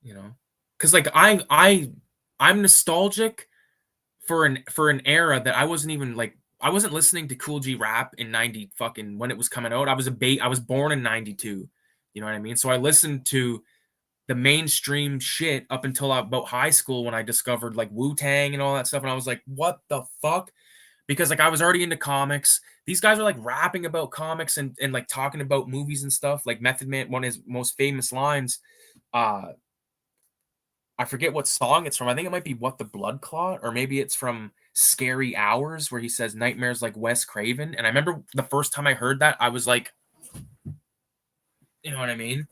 you know, because like I'm nostalgic for an era that I wasn't even like I wasn't listening to Cool G Rap in 90 fucking when it was coming out. I was born in 92. You know what I mean? So I listened to the mainstream shit up until about high school when I discovered like Wu-Tang and all that stuff, and I was like, what the fuck? Because like I was already into comics. These guys are like rapping about comics and like talking about movies and stuff. Like Method Man, one of his most famous lines, uh I forget what song it's from. I think it might be What the Blood Clot, or maybe it's from Scary Hours, where he says nightmares like Wes Craven. And I remember the first time I heard that, I was like, you know what I mean?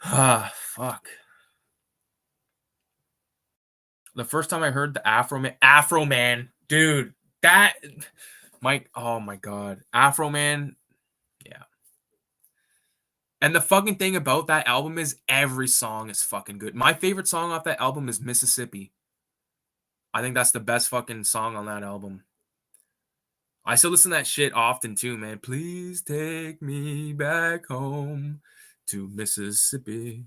Ah, fuck. The first time I heard the Afro Man, dude, that Mike, oh my god, Afro Man, yeah. And the fucking thing about that album is every song is fucking good. My favorite song off that album is Mississippi. I think that's the best fucking song on that album. I still listen to that shit often too, man. Please take me back home to Mississippi.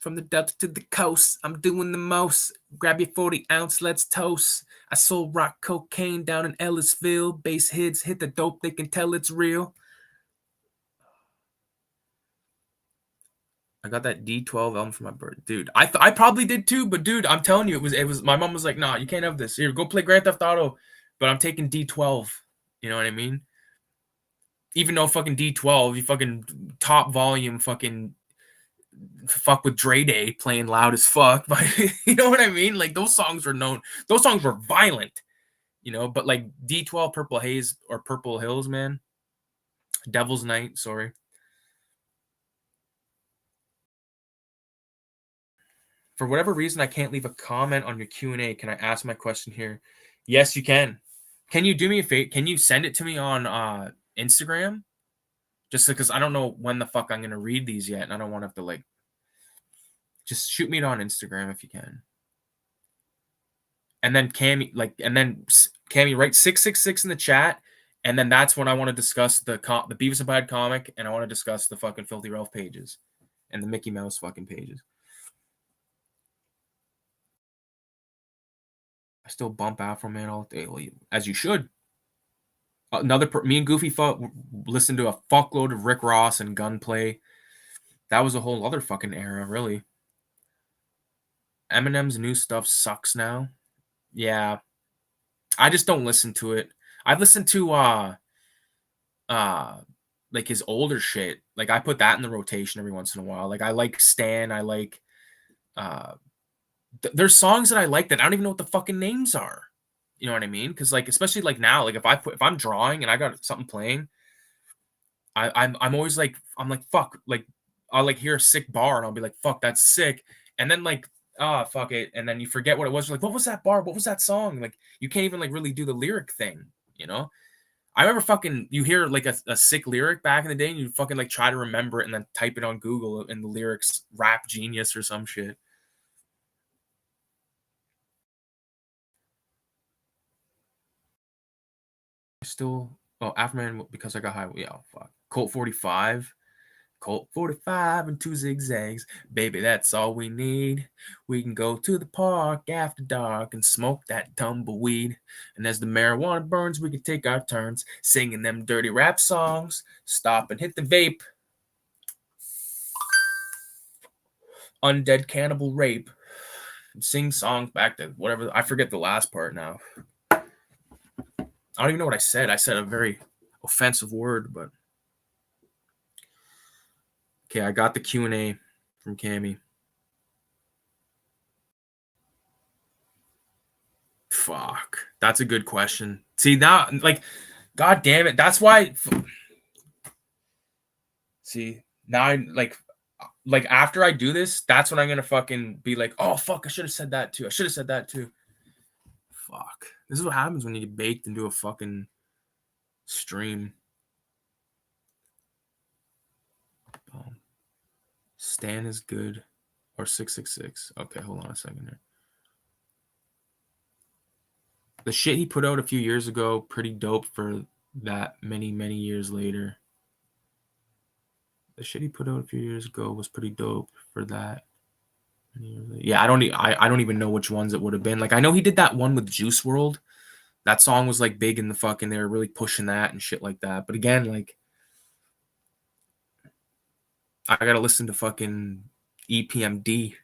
From the depths to the coast, I'm doing the most. Grab your 40 ounce, let's toast. I sold rock cocaine down in Ellisville. Bass hits hit the dope, they can tell it's real. I got that D12 album for my birthday, dude. I probably did too, but dude, I'm telling you, it was. My mom was like, "Nah, you can't have this. Here, go play Grand Theft Auto." But I'm taking D12. You know what I mean? Even though fucking D12, you fucking top volume, fucking fuck with Dre Day playing loud as fuck. But you know what I mean? Like those songs were known. Those songs were violent. You know, but like D12, Purple Haze or Purple Hills, man. Devil's Night. Sorry. For whatever reason, I can't leave a comment on your Q&A. Can I ask my question here? Yes, you can. Can you do me a favor? Can you send it to me on Instagram? Just because I don't know when the fuck I'm gonna read these yet, and I don't want to have to like. Just shoot me it on Instagram if you can. And then Cammy, Cammy, write 666 in the chat, and then that's when I want to discuss the Beavis and Butthead comic, and I want to discuss the fucking Filthy Ralph pages, and the Mickey Mouse fucking pages. I still bump Afro Man all day, as you should. Me and Goofy listened to a fuckload of Rick Ross and Gunplay. That was a whole other fucking era, really. Eminem's new stuff sucks now. Yeah, I just don't listen to it. I've listened to like his older shit. Like I put that in the rotation every once in a while. Like I like Stan. I like there's songs that I like that I don't even know what the fucking names are. You know what I mean? Because like especially like now, like if I'm drawing and I got something playing, I'm always like I'm like fuck, like I'll like hear a sick bar and I'll be like fuck, that's sick, and then like fuck it, and then you forget what it was. You're like, what was that bar? What was that song? Like you can't even like really do the lyric thing, you know? I remember fucking you hear like a sick lyric back in the day, and you fucking like try to remember it and then type it on Google and the lyrics Rap Genius or some shit. Still, Afterman because I got high. Yeah, fuck. Colt 45. Colt 45 and 2 zigzags. Baby, that's all we need. We can go to the park after dark and smoke that tumbleweed. And as the marijuana burns, we can take our turns singing them dirty rap songs. Stop and hit the vape. Undead cannibal rape. Sing songs back to whatever. I forget the last part now. I don't even know what I said. I said a very offensive word, but. Okay, I got the Q&A from Cammy. Fuck. That's a good question. See, now, like, god damn it. That's why. See, now I like after I do this, that's when I'm gonna fucking be like, oh fuck, I should have said that too. I should have said that too. Fuck. This is what happens when you get baked into a fucking stream. Stan is good. Or 666. Okay, hold on a second here. The shit he put out a few years ago, pretty dope for that many years later. The shit he put out a few years ago was pretty dope for that. Yeah, I don't even know which ones it would have been. Like I know he did that one with Juice WRLD. That song was like big in the fucking, they were really pushing that and shit like that. But again, like I gotta listen to fucking EPMD.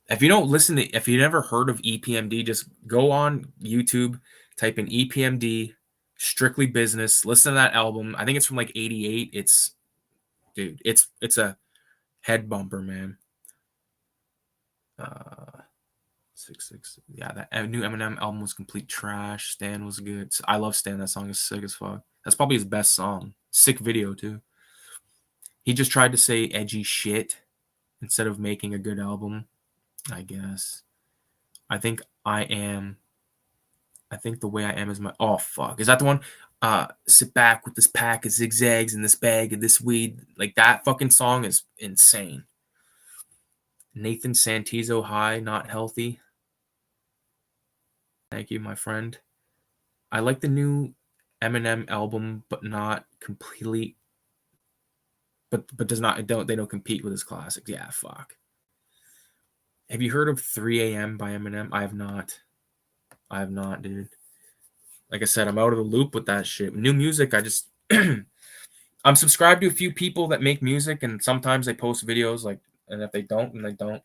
If you never heard of EPMD, just go on YouTube, type in EPMD, Strictly Business, listen to that album. I think it's from like 88. It's a head bumper, man. 666. Yeah, that new Eminem album was complete trash. Stan was good. I love Stan. That song is sick as fuck. That's probably his best song. Sick video too. He just tried to say edgy shit instead of making a good album, I guess. I think the way I am is my. Oh fuck, is that the one? Sit back with this pack of zigzags and this bag of this weed. Like that fucking song is insane. Nathan Santizo, High, Not Healthy. Thank you, my friend. I like the new Eminem album, but not completely. But they don't compete with his classics. Yeah, fuck. Have you heard of 3 a.m. by Eminem? I have not, dude. Like I said, I'm out of the loop with that shit. New music, I just I'm subscribed to a few people that make music, and sometimes they post videos, like, and if they don't, then they don't.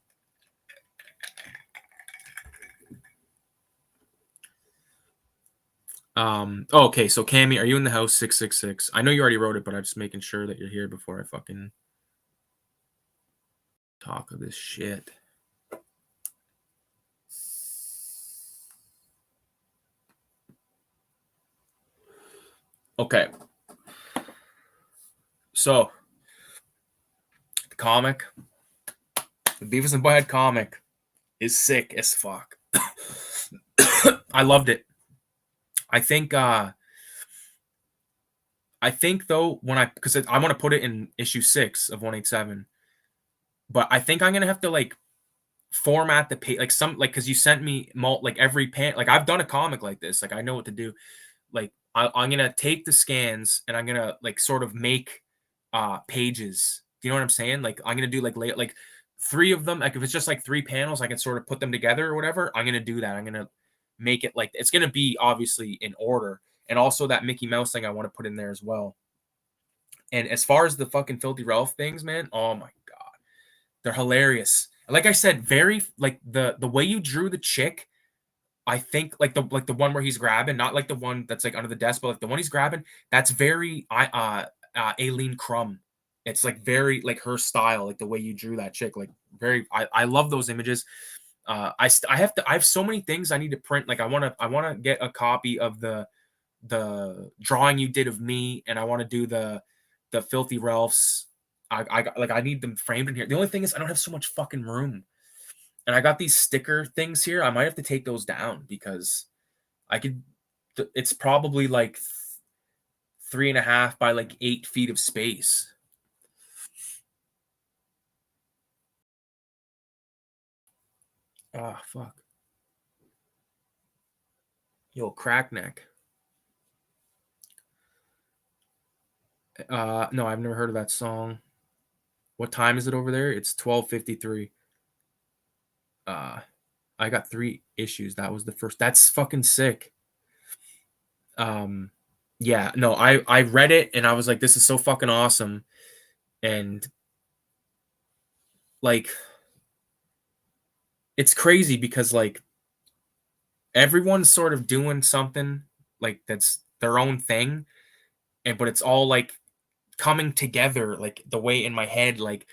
Okay, so Cammy, are you in the house? 666. I know you already wrote it, but I'm just making sure that you're here before I fucking talk of this shit. Okay. So, the comic, the Beavis and Butthead comic, is sick as fuck. I loved it. I think though when because I want to put it in issue 6 of 187, but I think I'm gonna have to like format the page like some like because you sent me like every pan like I've done a comic like this, like I know what to do. Like I'm gonna take the scans and I'm gonna like sort of make pages. Do you know what I'm saying? Like I'm gonna do like 3 of them. Like if it's just like 3 panels, I can sort of put them together or whatever. I'm gonna do that. I'm gonna make it like it's gonna be obviously in order. And also that Mickey Mouse thing I want to put in there as well. And as far as the fucking Filthy Ralph things, man, oh my god, they're hilarious. Like I said, very like the way you drew the chick. I think like the one where he's grabbing, not like the one that's like under the desk, but like the one he's grabbing. That's very Aileen Crumb. It's like very like her style, like the way you drew that chick. Like very, I love those images. I have so many things I need to print. Like I wanna get a copy of the drawing you did of me, and I want to do the Filthy Ralphs. I need them framed in here. The only thing is I don't have so much fucking room, and I got these sticker things here. I might have to take those down because I could. It's probably like 3.5 by like 8 feet of space. Ah, fuck. Yo, crackneck. No, I've never heard of that song. What time is it over there? It's 12:53. Uh, I got 3 issues. That was the first. That's fucking sick. Um, yeah, no, I read it and I was like, this is so fucking awesome. And like, it's crazy because like everyone's sort of doing something like that's their own thing, and but it's all like coming together like the way in my head like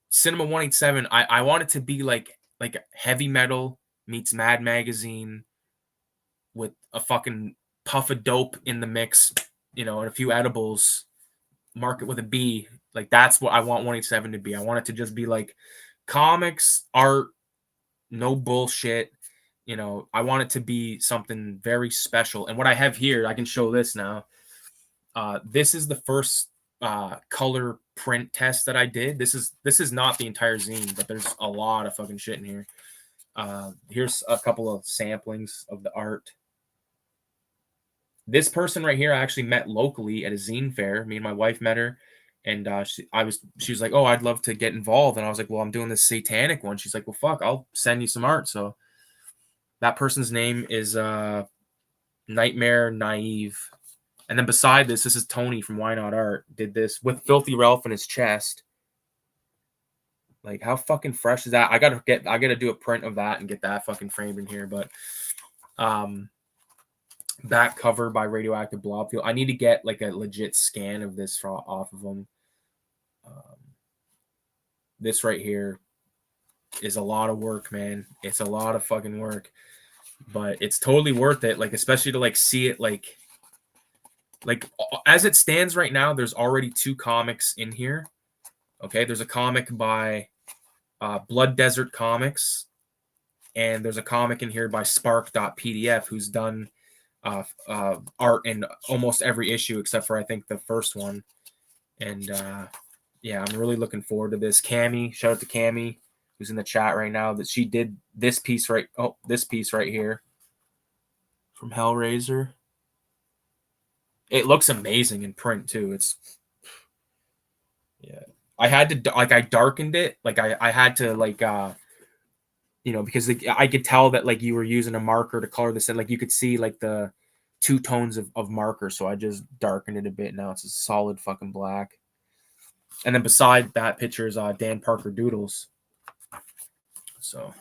Cinema 187. I want it to be like heavy metal meets Mad Magazine with a fucking puff of dope in the mix, and a few edibles, mark it with a B. Like that's what I want 187 to be. I want it to just be like comics, art, no bullshit. I want it to be something very special. And what I have here, I can show this now. This is the first color print test that I did. This is not the entire zine, but there's a lot of fucking shit in here. Here's a couple of samplings of the art. This person right here I actually met locally at a zine fair. Me and my wife met her, and she was like, "Oh, I'd love to get involved." And I was like, "Well, I'm doing this satanic one." She's like, "Well, fuck, I'll send you some art." So that person's name is Nightmare Naive. And then beside this is Tony from Why Not Art did this with Filthy Ralph in his chest. Like how fucking fresh is that? I gotta do a print of that and get that fucking framed in here. But back cover by Radioactive Blobfield. I need to get like a legit scan of this off of them. This right here is a lot of work, man. It's a lot of fucking work, but it's totally worth it. Like especially to like see it like as it stands right now. There's already 2 comics in here. Okay, there's a comic by Blood Desert Comics, and there's a comic in here by Spark.pdf, who's done art in almost every issue except for I think the first one. And yeah, I'm really looking forward to this. Cammy, shout out to Cammy, who's in the chat right now, that she did this piece right here from Hellraiser. It looks amazing in print too. It's yeah. I had to I darkened it. Like I had to like because I could tell that like you were using a marker to color this, and like you could see like the 2 tones of marker. So I just darkened it a bit. Now it's a solid fucking black. And then beside that picture is Dan Parker Doodles. So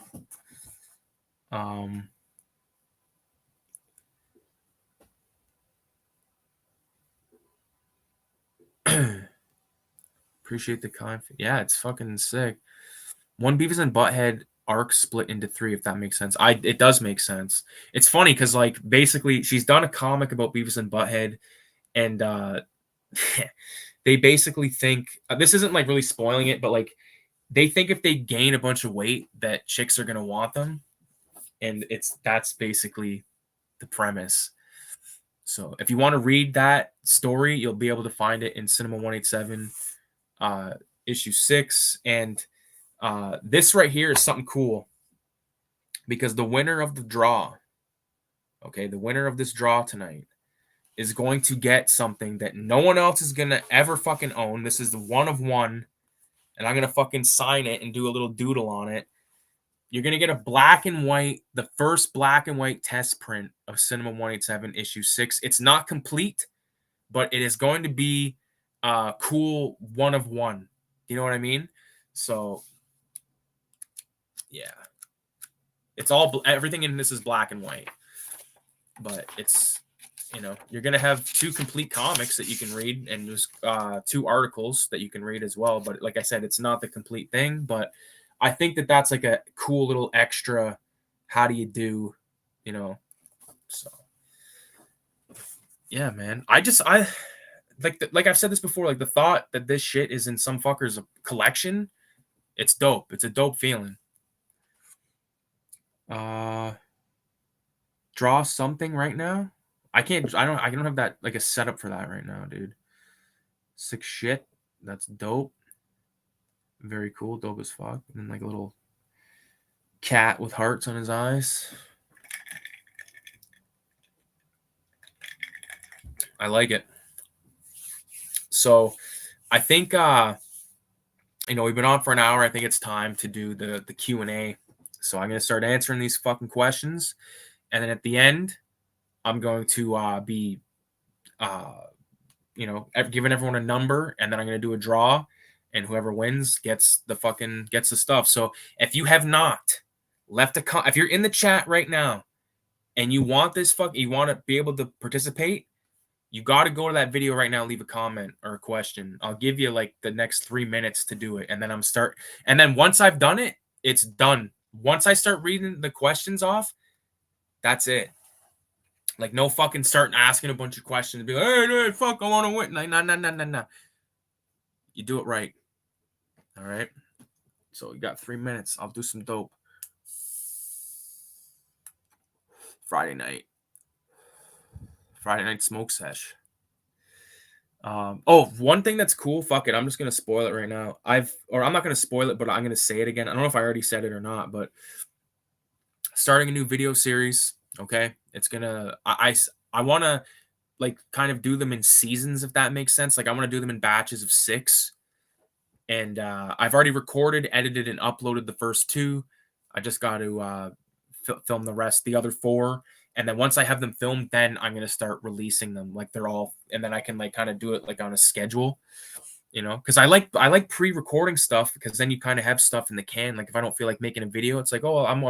appreciate the confidence. Yeah, it's fucking sick. One Beavis and Butthead arc split into 3, if that makes sense. It does make sense. It's funny because like basically she's done a comic about Beavis and Butthead, and they basically think this isn't like really spoiling it, but like they think if they gain a bunch of weight that chicks are gonna want them, and that's basically the premise. So if you want to read that story, you'll be able to find it in Cinema 187 issue 6. And this right here is something cool because the winner of the draw, okay, the winner of this draw tonight is going to get something that no one else is going to ever fucking own. This is the one of one, and I'm going to fucking sign it and do a little doodle on it. You're going to get a black and white, the first black and white test print of Cinema 187 issue 6. It's not complete, but it is going to be cool one of one. You know what I mean? So, yeah. It's all, everything in this is black and white. But it's, you know, you're going to have 2 complete comics that you can read, and there's 2 articles that you can read as well. But like I said, it's not the complete thing, but I think that that's like a cool little extra. How do you do, you know? So, yeah, man. I like I've said this before, like the thought that this shit is in some fucker's collection, it's dope. It's a dope feeling. Draw something right now. I don't have that like a setup for that right now, dude. 6 shit. That's dope. Very cool, dope as fuck. And then like a little cat with hearts on his eyes. I like it. So I think you know, we've been on for an hour. I think it's time to do the Q&A. So I'm going to start answering these fucking questions. And then at the end, I'm going to be you know, giving everyone a number, and then I'm going to do a draw, and whoever wins gets the stuff. So if you have not left if you're in the chat right now and you want you want to be able to participate, you got to go to that video right now, leave a comment or a question. I'll give you like the next 3 minutes to do it. And then once I've done it, it's done. Once I start reading the questions off, that's it. Like, no fucking starting asking a bunch of questions. Be like, hey, fuck, I want to win. Like, nah. You do it right. All right? So you got 3 minutes. I'll do some dope. Friday night smoke sesh. One thing that's cool. Fuck it. I'm just going to spoil it right now. I'm not going to spoil it, but I'm going to say it again. I don't know if I already said it or not, but starting a new video series. Okay. It's going to, I want to like kind of do them in seasons, if that makes sense. Like I want to do them in batches of 6. And I've already recorded, edited, and uploaded the first 2. I just got to film the other 4. And then once I have them filmed, then I'm going to start releasing them. Like they're all, and then I can like kind of do it like on a schedule, you know, because I like pre-recording stuff, because then you kind of have stuff in the can. Like if I don't feel like making a video, it's like, oh, I'm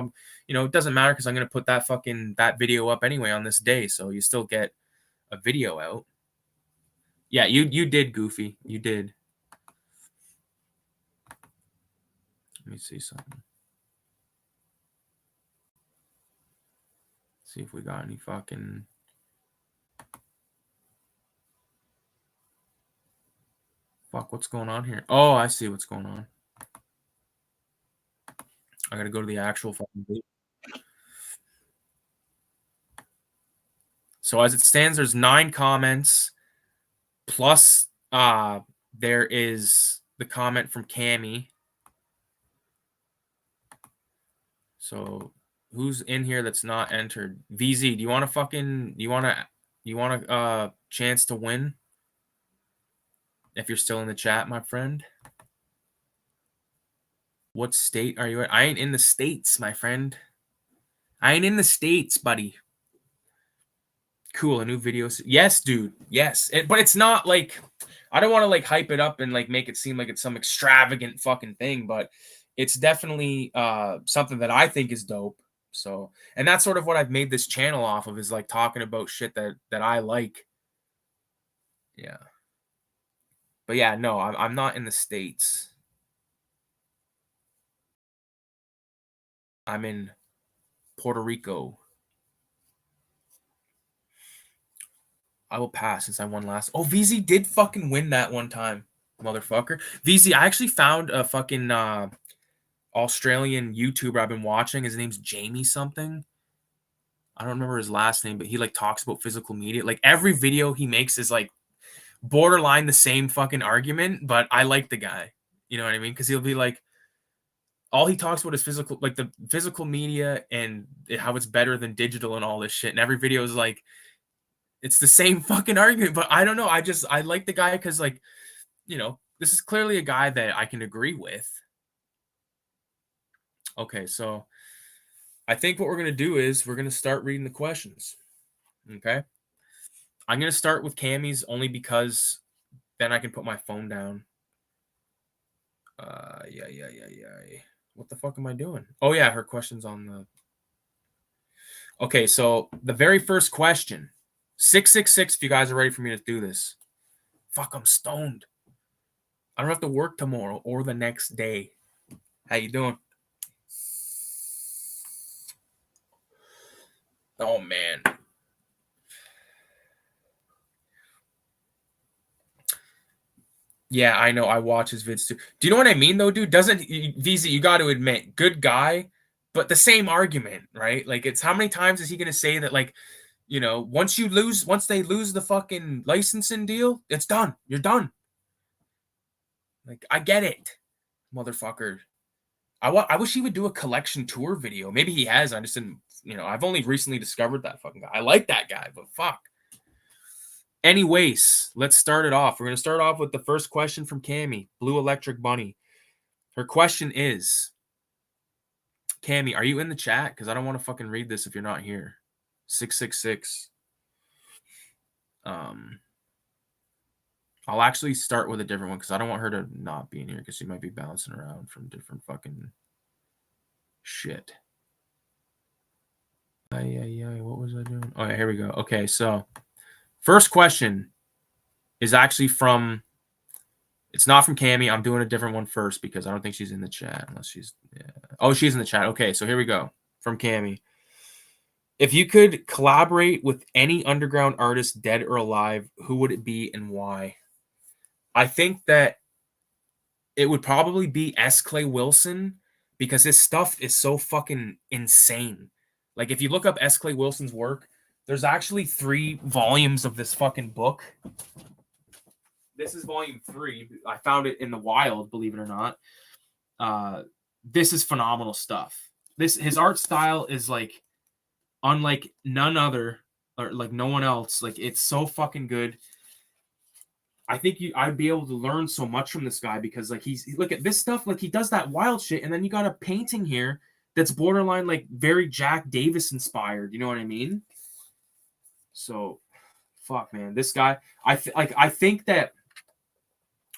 you know, it doesn't matter because I'm going to put that video up anyway on this day. So you still get a video out. Yeah, you did, Goofy. You did. Let me see something. See if we got any fucking. Fuck, what's going on here? Oh, I see what's going on. I gotta go to the actual fucking video. So as it stands, there's 9 comments. Plus, there is the comment from Cammy. So who's in here that's not entered? VZ, do you want a chance to win? If you're still in the chat, my friend. What state are you in? I ain't in the States, my friend. I ain't in the States, buddy. Cool, a new video. Yes, dude. Yes. But it's not like, I don't want to like hype it up and like make it seem like it's some extravagant fucking thing, but it's definitely something that I think is dope. So, and that's sort of what I've made this channel off of, is like talking about shit that I like. Yeah. But yeah, no, I'm not in the States. I'm in Puerto Rico. I will pass since I won last. Oh, VZ did fucking win that one time, motherfucker. VZ, I actually found a fucking Australian YouTuber I've been watching. His name's Jamie something. I don't remember his last name, but he like talks about physical media. Like every video he makes is like borderline the same fucking argument, but I like the guy. You know what I mean? Because he'll be like, all he talks about is physical, like the physical media and how it's better than digital and all this shit. And every video is like, it's the same fucking argument. But I don't know. I like the guy because like, you know, this is clearly a guy that I can agree with. Okay, so I think what we're gonna do is we're gonna start reading the questions. Okay, I'm gonna start with Cammy's only because then I can put my phone down. Yeah. What the fuck am I doing? Oh yeah, her question's on the. Okay, so the very first question, 666. If you guys are ready for me to do this, fuck, I'm stoned. I don't have to work tomorrow or the next day. How you doing? Oh man. Yeah, I know. I watch his vids too. Do you know what I mean, though, dude? Doesn't VZ? You got to admit, good guy, but the same argument, right? Like, it's how many times is he gonna say that? Like, you know, once they lose the fucking licensing deal, it's done. You're done. Like, I get it, motherfucker. I wish he would do a collection tour video. Maybe he has. I just didn't. You know, I've only recently discovered that fucking guy. I like that guy, but fuck. Anyways, let's start it off. We're going to start off with the first question from Cammy, Blue Electric Bunny. Her question is, Cammy, are you in the chat? Because I don't want to fucking read this if you're not here. 666. I'll actually start with a different one because I don't want her to not be in here because she might be bouncing around from different fucking shit. What was I doing? Oh, yeah, here we go. Okay, so first question is actually from. It's not from Cammy. I'm doing a different one first because I don't think she's in the chat unless she's. Yeah. Oh, she's in the chat. Okay, so here we go from Cammy. If you could collaborate with any underground artist, dead or alive, who would it be and why? I think that it would probably be S. Clay Wilson because his stuff is so fucking insane. Like, if you look up S. Clay Wilson's work, there's actually 3 volumes of this fucking book. This is volume 3. I found it in the wild, believe it or not. This is phenomenal stuff. His art style is like unlike none other, or like no one else. Like, it's so fucking good. I think I'd be able to learn so much from this guy because like look at this stuff, like he does that wild shit, and then you got a painting here that's borderline like very Jack Davis inspired. You know what I mean? So, fuck, man, this guy. I think that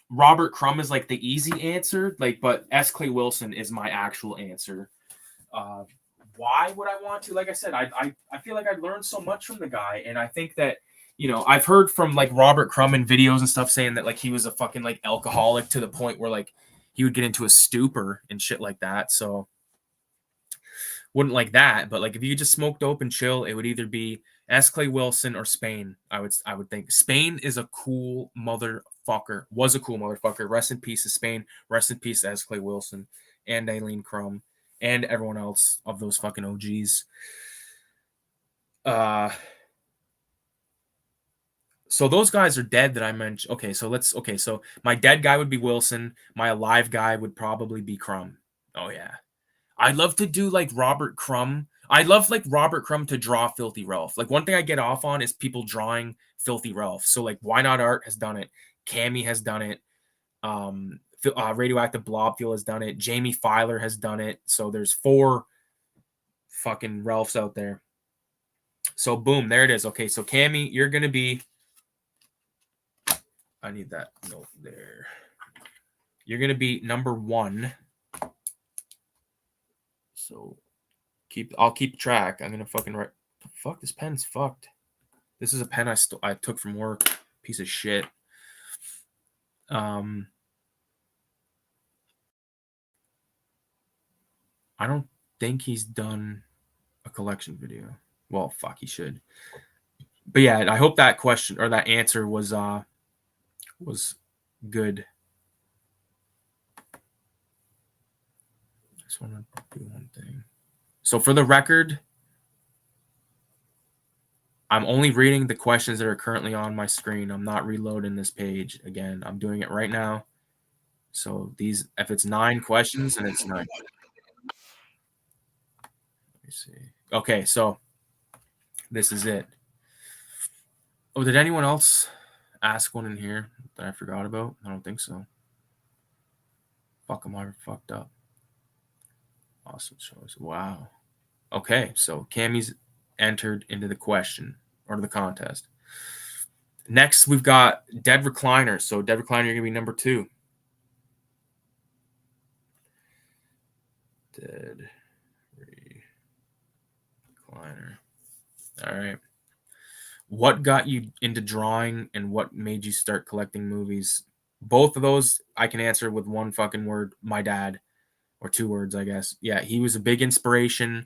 Robert Crumb is like the easy answer, like, but S. Clay Wilson is my actual answer. Why would I want to? Like I said, I feel like I learned so much from the guy, and I think that, you know, I've heard from like Robert Crumb in videos and stuff saying that like he was a fucking like alcoholic to the point where like he would get into a stupor and shit like that. So wouldn't like that, but like if you just smoke dope and chill, it would either be S. Clay Wilson or Spain. I would think Spain is a cool motherfucker. Was a cool motherfucker. Rest in peace to Spain. Rest in peace to S. Clay Wilson and Aileen Crumb and everyone else of those fucking OGs. So those guys are dead that I mentioned. Okay, so my dead guy would be Wilson. My alive guy would probably be Crumb. Oh yeah. I'd love to do like Robert Crumb. I'd love like Robert Crumb to draw Filthy Ralph. Like, one thing I get off on is people drawing Filthy Ralph. So like, Why Not Art has done it. Cammy has done it. Radioactive Blob Fuel has done it. Jamie Filer has done it. So there's 4 fucking Ralphs out there. So boom, there it is. Okay, so Cammy, you're gonna be. I need that note there. You're gonna be number 1. So I'll keep track. I'm gonna fucking write. Fuck, this pen's fucked. This is a pen I took from work. Piece of shit. I don't think he's done a collection video. Well, fuck, he should. But yeah, I hope that question or that answer was good. I just want to do one thing. So for the record, I'm only reading the questions that are currently on my screen. I'm not reloading this page again. I'm doing it right now. So these, if it's 9 questions, and it's 9. Let me see. Okay, so this is it. Oh, did anyone else ask one in here that I forgot about? I don't think so. Fuck, am I fucked up? Awesome choice. Wow. Okay, so Cammy's entered into the question or the contest. Next, we've got Dead Recliner. So Dead Recliner, you're gonna be number 2. Dead Recliner. All right. What got you into drawing and what made you start collecting movies? Both of those I can answer with one fucking word. My dad, or 2 words, I guess. Yeah, he was a big inspiration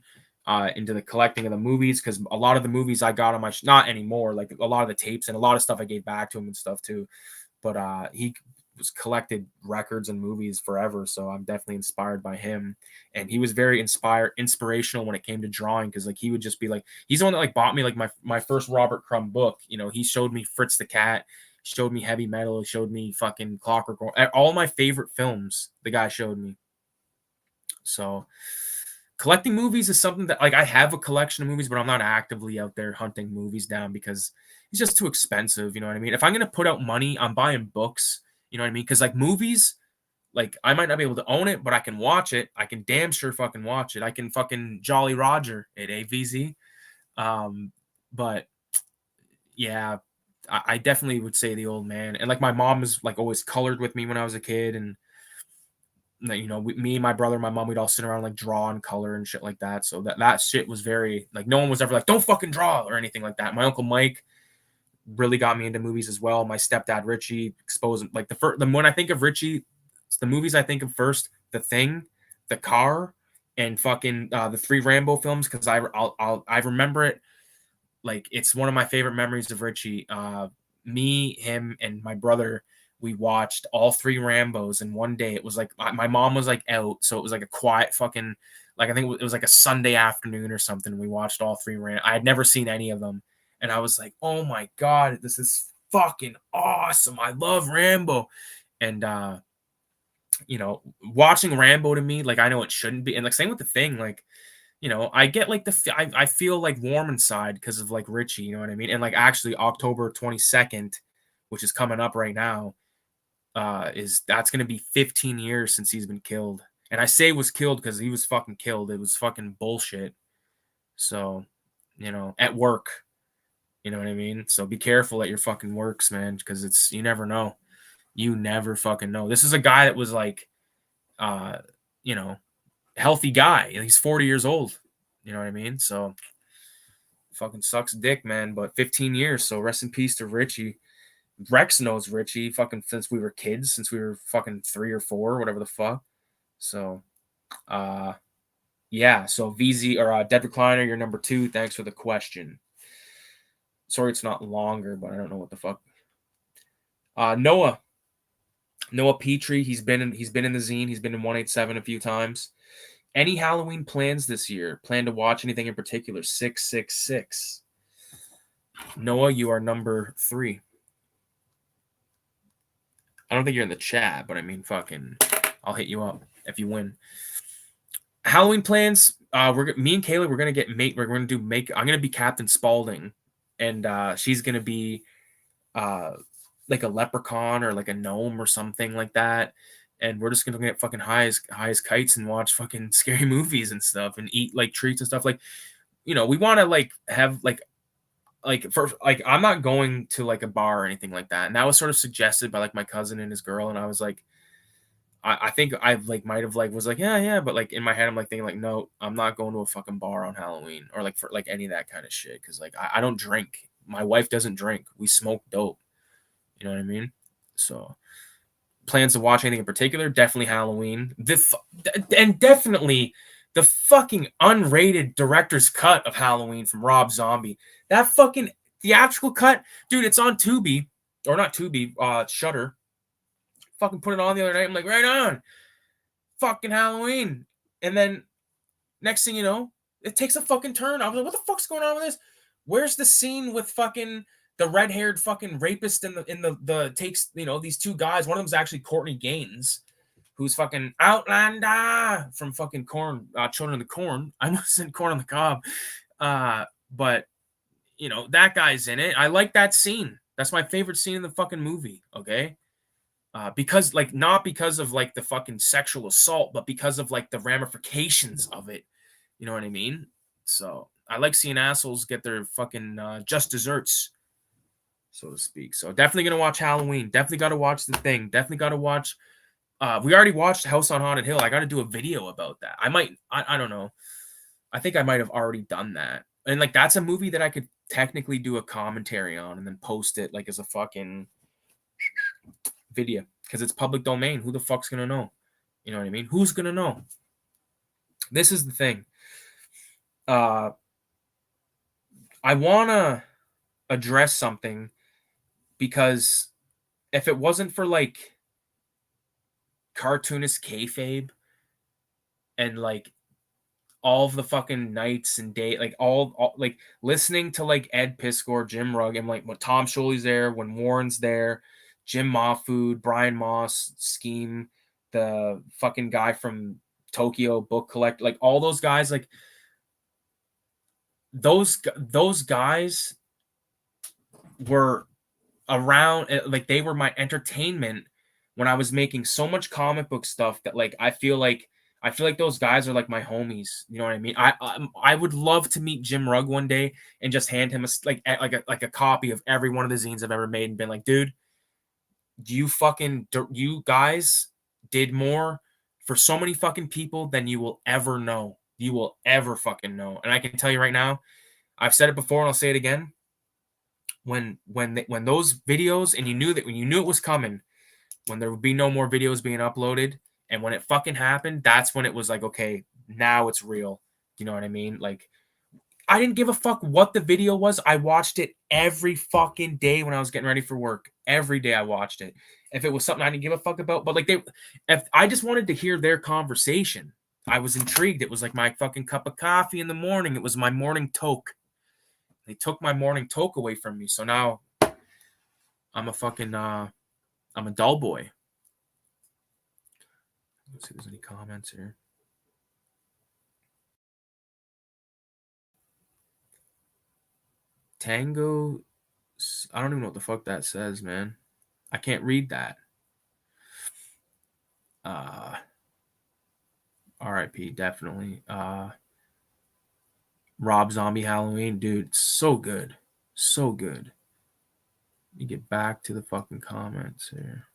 into the collecting of the movies, because a lot of the movies I got on my not anymore, like a lot of the tapes and a lot of stuff I gave back to him and stuff too. But he was collected records and movies forever, so I'm definitely inspired by him. And he was very inspirational when it came to drawing, because like he would just be like, he's the one that like bought me like my first Robert Crumb book. You know, he showed me Fritz the Cat, showed me Heavy Metal, showed me fucking Clockwork Orange, all my favorite films. The guy showed me. So collecting movies is something that like I have a collection of movies, but I'm not actively out there hunting movies down because it's just too expensive. You know what I mean? If I'm gonna put out money, I'm buying books. You know what I mean? Because like movies, like I might not be able to own it, but I can watch it. I can damn sure fucking watch it. I can fucking Jolly Roger at AVZ. But yeah, I definitely would say the old man. And like my mom was like always colored with me when I was a kid, and you know, me, my brother, my mom, we'd all sit around like draw and color and shit like that. So that shit was very like, no one was ever like, don't fucking draw or anything like that. My uncle Mike really got me into movies as well. My stepdad Richie exposed like when I think of Richie, it's the movies I think of first: The Thing, The Car, and fucking the 3 Rambo films, because I remember it like it's one of my favorite memories of Richie. Me, him, and my brother, we watched all 3 Rambos in one day. It was like my mom was like out, so it was like a quiet fucking, like I think it was like a Sunday afternoon or something. We watched all 3 I had never seen any of them, and I was like, oh my god, this is fucking awesome. I love Rambo. And you know, watching Rambo to me, like I know it shouldn't be, and like same with The Thing, like you know, I get like I feel like warm inside because of like Richie, you know what I mean? And like actually October 22nd, which is coming up right now, that's gonna be 15 years since he's been killed. And I say was killed because he was fucking killed. It was fucking bullshit. So, you know, at work, you know what I mean? So be careful at your fucking works, man, because it's you never know. You never fucking know. This is a guy that was like uh, you know, healthy guy. He's 40 years old. You know what I mean? So fucking sucks dick, man. But 15 years. So rest in peace to Richie. Rex knows Richie fucking since we were kids, since we were fucking 3 or 4, whatever the fuck. So, uh, yeah. So VZ or Dead Recliner, you're number 2. Thanks for the question. Sorry, it's not longer, but I don't know what the fuck. Noah Petrie, he's been in the zine. He's been in 187 a few times. Any Halloween plans this year? Plan to watch anything in particular? 666. Noah, you are number 3. I don't think you're in the chat, but I mean, fucking, I'll hit you up if you win. Halloween plans. Me and Kayla, we're gonna get mate. We're gonna do make. I'm gonna be Captain Spaulding, and she's gonna be like a leprechaun or like a gnome or something like that. And we're just gonna get fucking high as kites and watch fucking scary movies and stuff and eat like treats and stuff. Like, you know, we want to like have like for like I'm not going to like a bar or anything like that. And that was sort of suggested by like my cousin and his girl, and I was like, I think I like might have like was like yeah, but like in my head I'm like thinking like no, I'm not going to a fucking bar on Halloween or like for like any of that kind of shit, because like I don't drink. My wife doesn't drink. We smoke dope. You know what I mean? So plans to watch anything in particular? Definitely Halloween. And definitely the fucking unrated director's cut of Halloween from Rob Zombie. That fucking theatrical cut, dude. It's on Tubi or not Tubi, Shutter. Fucking put it on the other night. I'm like, right on, fucking Halloween. And then next thing you know, it takes a fucking turn. I was like, what the fuck's going on with this? Where's the scene with fucking the red-haired fucking rapist in the takes, these two guys. One of them's actually Courtney Gaines, who's fucking Outlander from fucking Corn, Children of the Corn. I almost said Corn on the Cob. But that guy's in it. I like that scene. That's my favorite scene in the fucking movie. Okay. Because not because of like the fucking sexual assault, but because of like the ramifications of it. You know what I mean? So I like seeing assholes get their fucking just desserts, so to speak. So definitely gonna watch Halloween. Definitely got to watch The Thing. Definitely got to watch. We already watched House on Haunted Hill. I got to do a video about that. I might. I don't know. I think I might have already done that. And like that's a movie that I could technically do a commentary on and then post it like as a fucking video because it's public domain. Who the fuck's gonna know? You know what I mean? Who's gonna know? This is the thing. I wanna address something because if it wasn't for like cartoonist kayfabe and like all of the fucking nights and day, like all like listening to like Ed Piskor, Jim Rugg, and like when Tom Sholey's there, when Warren's there, Jim Mahfood, Brian Moss, Scheme, the fucking guy from Tokyo Book Collect, like all those guys, like those guys were around, like they were my entertainment when I was making so much comic book stuff that like I feel like those guys are like my homies. You know what I mean? I would love to meet Jim Rugg one day and just hand him a copy of every one of the zines I've ever made and been like, dude, you guys did more for so many fucking people than you will ever know. You will ever fucking know. And I can tell you right now, I've said it before and I'll say it again. When those videos and when you knew it was coming, when there would be no more videos being uploaded, and when it fucking happened, that's when it was like, okay, now it's real. You know what I mean? Like, I didn't give a fuck what the video was. I watched it every fucking day when I was getting ready for work. Every day I watched it. If it was something I didn't give a fuck about, but like if I just wanted to hear their conversation, I was intrigued. It was like my fucking cup of coffee in the morning. It was my morning toke. They took my morning toke away from me. So now I'm a fucking I'm a dull boy. Let's see if there's any comments here. Tango, I don't even know what the fuck that says, man. I can't read that. RIP, definitely. Rob Zombie Halloween, dude, so good. So good. Let me get back to the fucking comments here.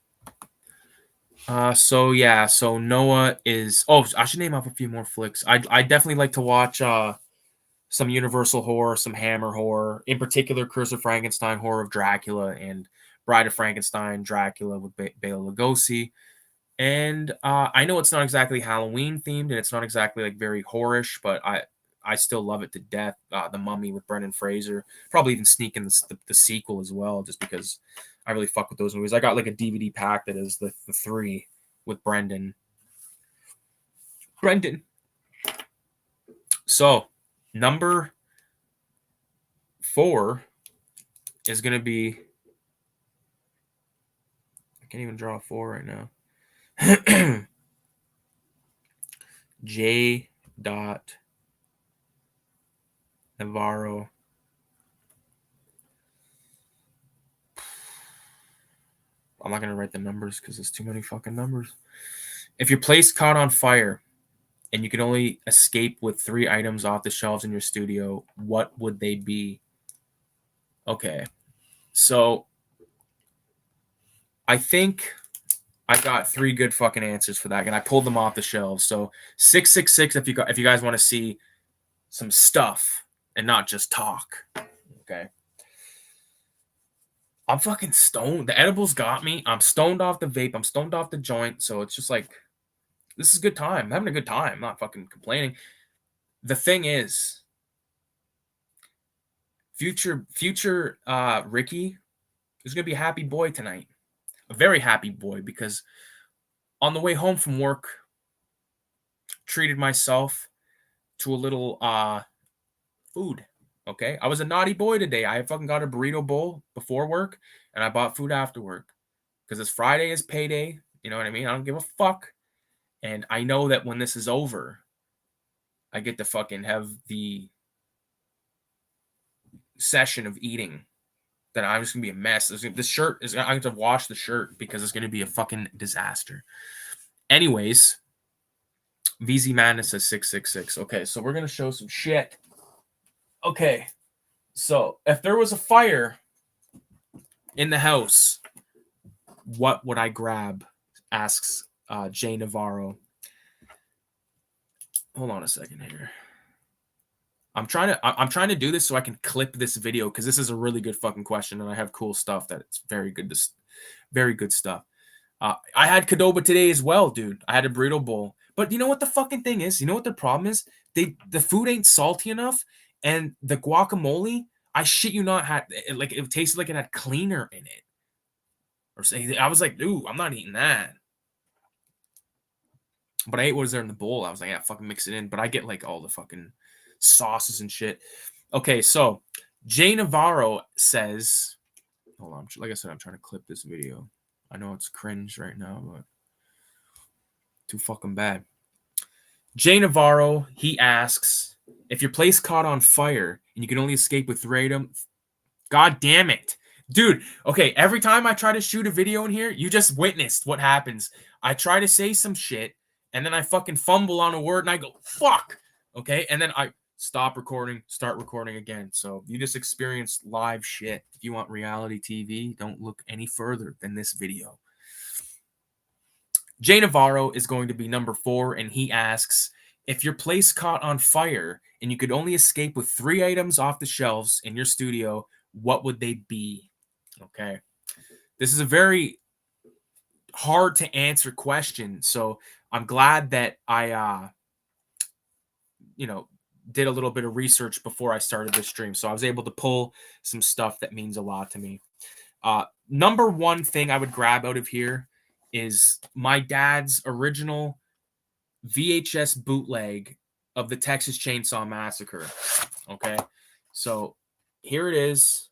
So yeah, so Noah is. Oh, I should name off a few more flicks. I definitely like to watch some Universal horror, some Hammer horror, in particular Curse of Frankenstein, Horror of Dracula, and Bride of Frankenstein, Dracula with Bela Lugosi. And I know it's not exactly Halloween themed, and it's not exactly like very horrorish, but I still love it to death. The Mummy with Brendan Fraser, probably even sneak in the sequel as well, just because I really fuck with those movies. I got like a DVD pack that is the 3 with Brendan. So number 4 is going to be. I can't even draw a 4 right now. J. Navarro. I'm not going to write the numbers because there's too many fucking numbers. If your place caught on fire and you could only escape with 3 items off the shelves in your studio, what would they be? Okay. So I think I got 3 good fucking answers for that, and I pulled them off the shelves. So 666 if you guys want to see some stuff and not just talk. Okay. I'm fucking stoned. The edibles got me. I'm stoned off the vape. I'm stoned off the joint. So it's just like, this is a good time. I'm having a good time. I'm not fucking complaining. The thing is, future Ricky is gonna be a happy boy tonight. A very happy boy, because on the way home from work, treated myself to a little food. Okay, I was a naughty boy today. I fucking got a burrito bowl before work, and I bought food after work because it's Friday is payday. You know what I mean? I don't give a fuck, and I know that when this is over, I get to fucking have the session of eating. That I'm just gonna be a mess. This shirt is I have to wash the shirt because it's gonna be a fucking disaster. Anyways, VZ Madness says 666. Okay, so we're gonna show some shit. Okay, so if there was a fire in the house, what would I grab? Asks Jay Navarro. Hold on a second here. I'm trying to do this so I can clip this video because this is a really good fucking question and I have cool stuff that's very good. Very good stuff. I had Qdoba today as well, dude. I had a burrito bowl. But you know what the fucking thing is? You know what the problem is? The food ain't salty enough, and the guacamole, I shit you not, had it tasted like it had cleaner in it. Or say I was like, dude, I'm not eating that. But I ate what was there in the bowl. I was like, yeah, fucking mix it in. But I get like all the fucking sauces and shit. Okay, so Jay Navarro says, hold on, like I said, I'm trying to clip this video. I know it's cringe right now, but too fucking bad. Jay Navarro, he asks, if your place caught on fire and you can only escape with 3 items, god damn it. Dude, okay, every time I try to shoot a video in here, you just witnessed what happens. I try to say some shit, and then I fucking fumble on a word, and I go, fuck, okay? And then I stop recording, start recording again. So you just experienced live shit. If you want reality TV, don't look any further than this video. Jay Navarro is going to be number 4, and he asks, if your place caught on fire and you could only escape with 3 items off the shelves in your studio, what would they be? Okay. This is a very hard to answer question. So I'm glad that I, did a little bit of research before I started this stream. So I was able to pull some stuff that means a lot to me. Number 1 thing I would grab out of here is my dad's original VHS bootleg of the Texas Chainsaw Massacre. Okay. So here it is.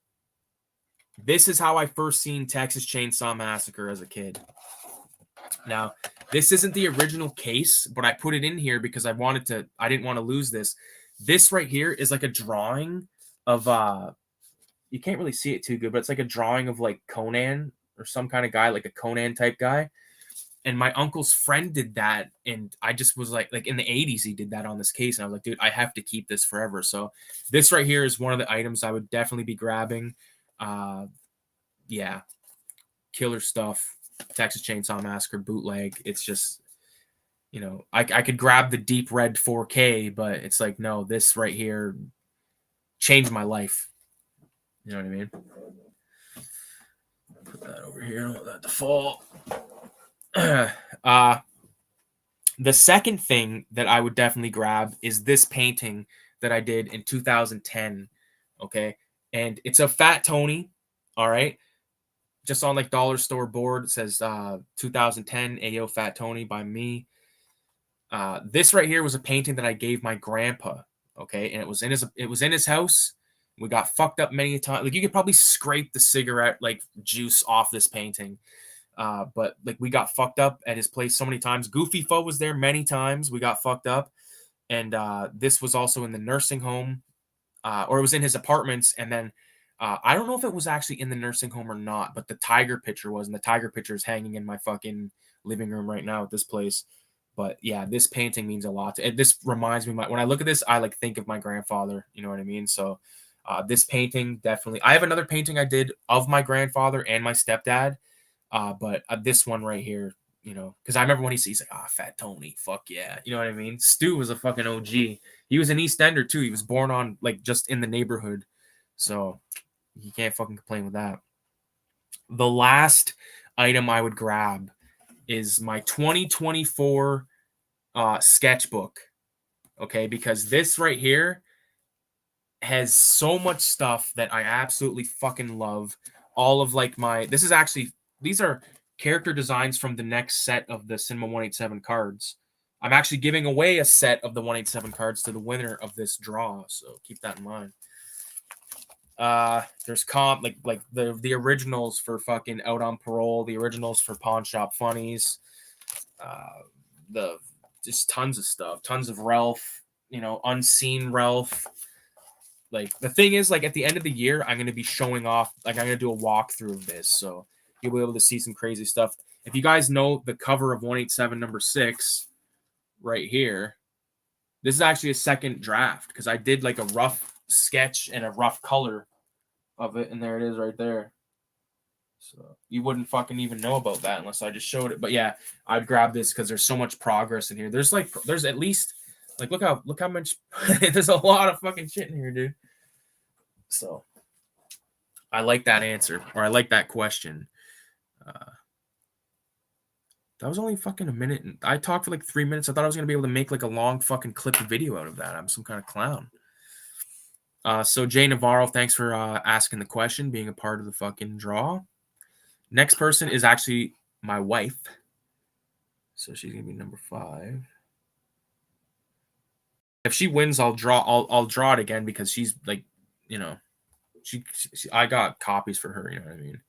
This is how I first seen Texas Chainsaw Massacre as a kid. Now, this isn't the original case, but I put it in here because I didn't want to lose this. This right here is like a drawing of, you can't really see it too good, but it's like a drawing of like Conan or some kind of guy, like a Conan type guy. And my uncle's friend did that, and I just was like in the 80s, he did that on this case, and I was like, dude, I have to keep this forever. So this right here is one of the items I would definitely be grabbing. Yeah, killer stuff. Texas Chainsaw Massacre bootleg. It's just, I could grab the deep red 4K, but it's like, no, this right here changed my life. You know what I mean? Put that over here. Don't let that to fall. The second thing that I would definitely grab is this painting that I did in 2010. Okay. And it's a Fat Tony. All right. Just on like dollar store board. It says 2010 Ayo Fat Tony by me. This right here was a painting that I gave my grandpa. Okay. And it was in his house. We got fucked up many times. Like you could probably scrape the cigarette like juice off this painting. But like we got fucked up at his place so many times. Goofy Fo was there many times. We got fucked up. And this was also in the nursing home, or it was in his apartments. And then I don't know if it was actually in the nursing home or not, but the tiger picture was, and the tiger picture is hanging in my fucking living room right now at this place. But yeah, this painting means a lot. This reminds me, when I look at this, I like think of my grandfather. You know what I mean? So this painting definitely. I have another painting I did of my grandfather and my stepdad. But this one right here, because I remember when he's like, Fat Tony, fuck yeah. You know what I mean? Stu was a fucking OG. He was an East Ender too. He was born on like just in the neighborhood. So you can't fucking complain with that. The last item I would grab is my 2024 sketchbook. Okay, because this right here has so much stuff that I absolutely fucking love. All of like these are character designs from the next set of the Cinema 187 cards. I'm actually giving away a set of the 187 cards to the winner of this draw, so keep that in mind. There's like the originals for fucking Out on Parole, the originals for Pawn Shop Funnies, the just tons of stuff, tons of Ralph, unseen Ralph. Like the thing is, like at the end of the year, I'm gonna be showing off. Like I'm gonna do a walkthrough of this, so you'll be able to see some crazy stuff. If you guys know the cover of 187 number 6, right here, this is actually a second draft because I did like a rough sketch and a rough color of it, and there it is right there. So you wouldn't fucking even know about that unless I just showed it. But yeah, I'd grab this because there's so much progress in here. There's at least like look how much there's a lot of fucking shit in here, dude. So I like that answer, or I like that question. That was only fucking a minute. And I talked for like 3 minutes. I thought I was gonna be able to make like a long fucking clip video out of that. I'm some kind of clown. So Jay Navarro, thanks for asking the question, being a part of the fucking draw. Next person is actually my wife. So she's gonna be number 5. If she wins, I'll draw it again because she's like, she I got copies for her. You know what I mean?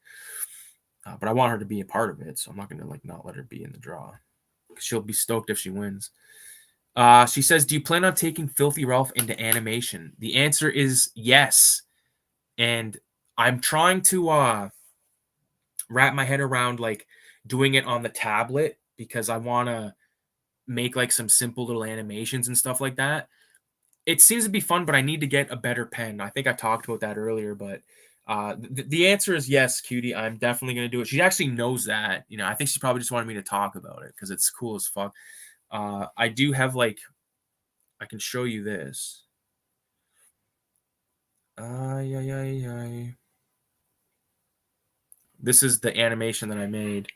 But I want her to be a part of it, so I'm not gonna like not let her be in the draw. She'll be stoked if she wins. She says, "Do you plan on taking Filthy Ralph into animation?" The answer is yes, and I'm trying to wrap my head around like doing it on the tablet because I want to make like some simple little animations and stuff like that. It seems to be fun, but I need to get a better pen. I think I talked about that earlier, but the answer is yes, cutie. I'm definitely going to do it. She actually knows that. I think she probably just wanted me to talk about it because it's cool as fuck. I do have like, I can show you this. This is the animation that I made.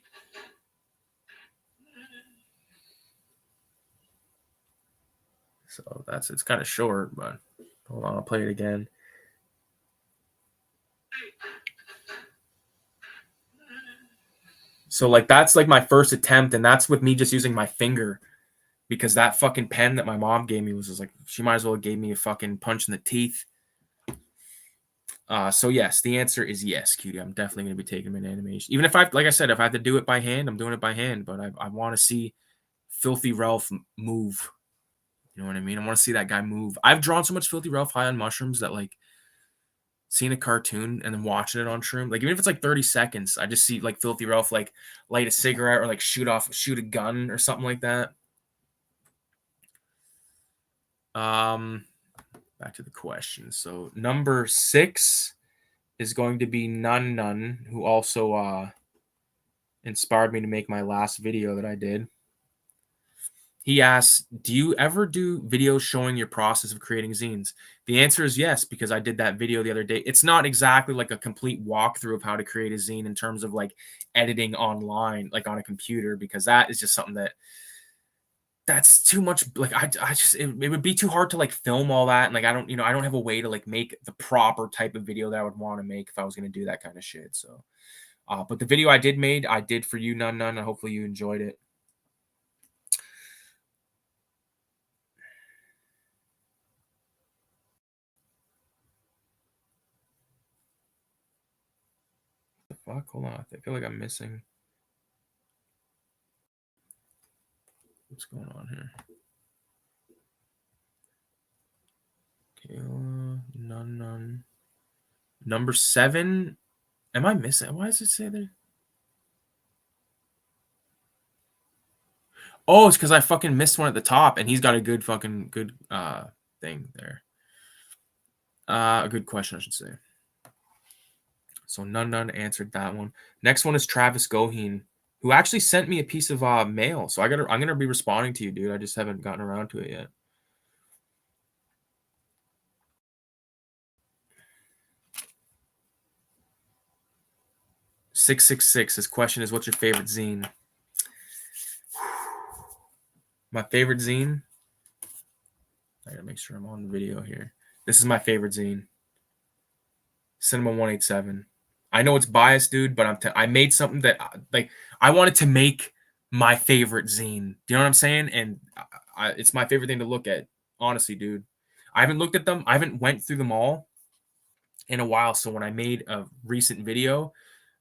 So it's kind of short, but hold on, I'll play it again. So like that's like my first attempt, and that's with me just using my finger because that fucking pen that my mom gave me was just like she might as well have gave me a fucking punch in the teeth. So yes, the answer is yes, cutie. I'm definitely gonna be taking an animation. Even if like I said, if I have to do it by hand, I'm doing it by hand. But I want to see Filthy Ralph move. You know what I mean? I want to see that guy move. I've drawn so much Filthy Ralph high on mushrooms that like seeing a cartoon and then watching it on shroom, like even if it's like 30 seconds, I just see like Filthy Ralph like light a cigarette or like shoot a gun or something like that. Back to the question. So number 6 is going to be Nun, who also inspired me to make my last video that I did. He asks, do you ever do videos showing your process of creating zines? The answer is yes, because I did that video the other day. It's not exactly like a complete walkthrough of how to create a zine in terms of like editing online, like on a computer, because that is just something that's too much. Like it would be too hard to like film all that. And like, I don't have a way to like make the proper type of video that I would want to make if I was going to do that kind of shit. So, but the video I did for you, Nun, and hopefully you enjoyed it. Fuck, hold on. I feel like I'm missing. What's going on here? Kayla, Nun. Number 7. Am I missing? Why does it say there? Oh, it's because I fucking missed one at the top, and he's got a good thing there. A good question, I should say. So Nun answered that one. Next one is Travis Goheen, who actually sent me a piece of mail. So I'm gonna be responding to you, dude. I just haven't gotten around to it yet. (666). His question is, what's your favorite zine? My favorite zine? I gotta make sure I'm on the video here. This is my favorite zine. Cinema 187. I know it's biased, dude, but I made something that like I wanted to make my favorite zine. Do you know what I'm saying? And it's my favorite thing to look at. Honestly, dude. I haven't looked at them. I haven't went through them all. in a while. So when I made a recent video,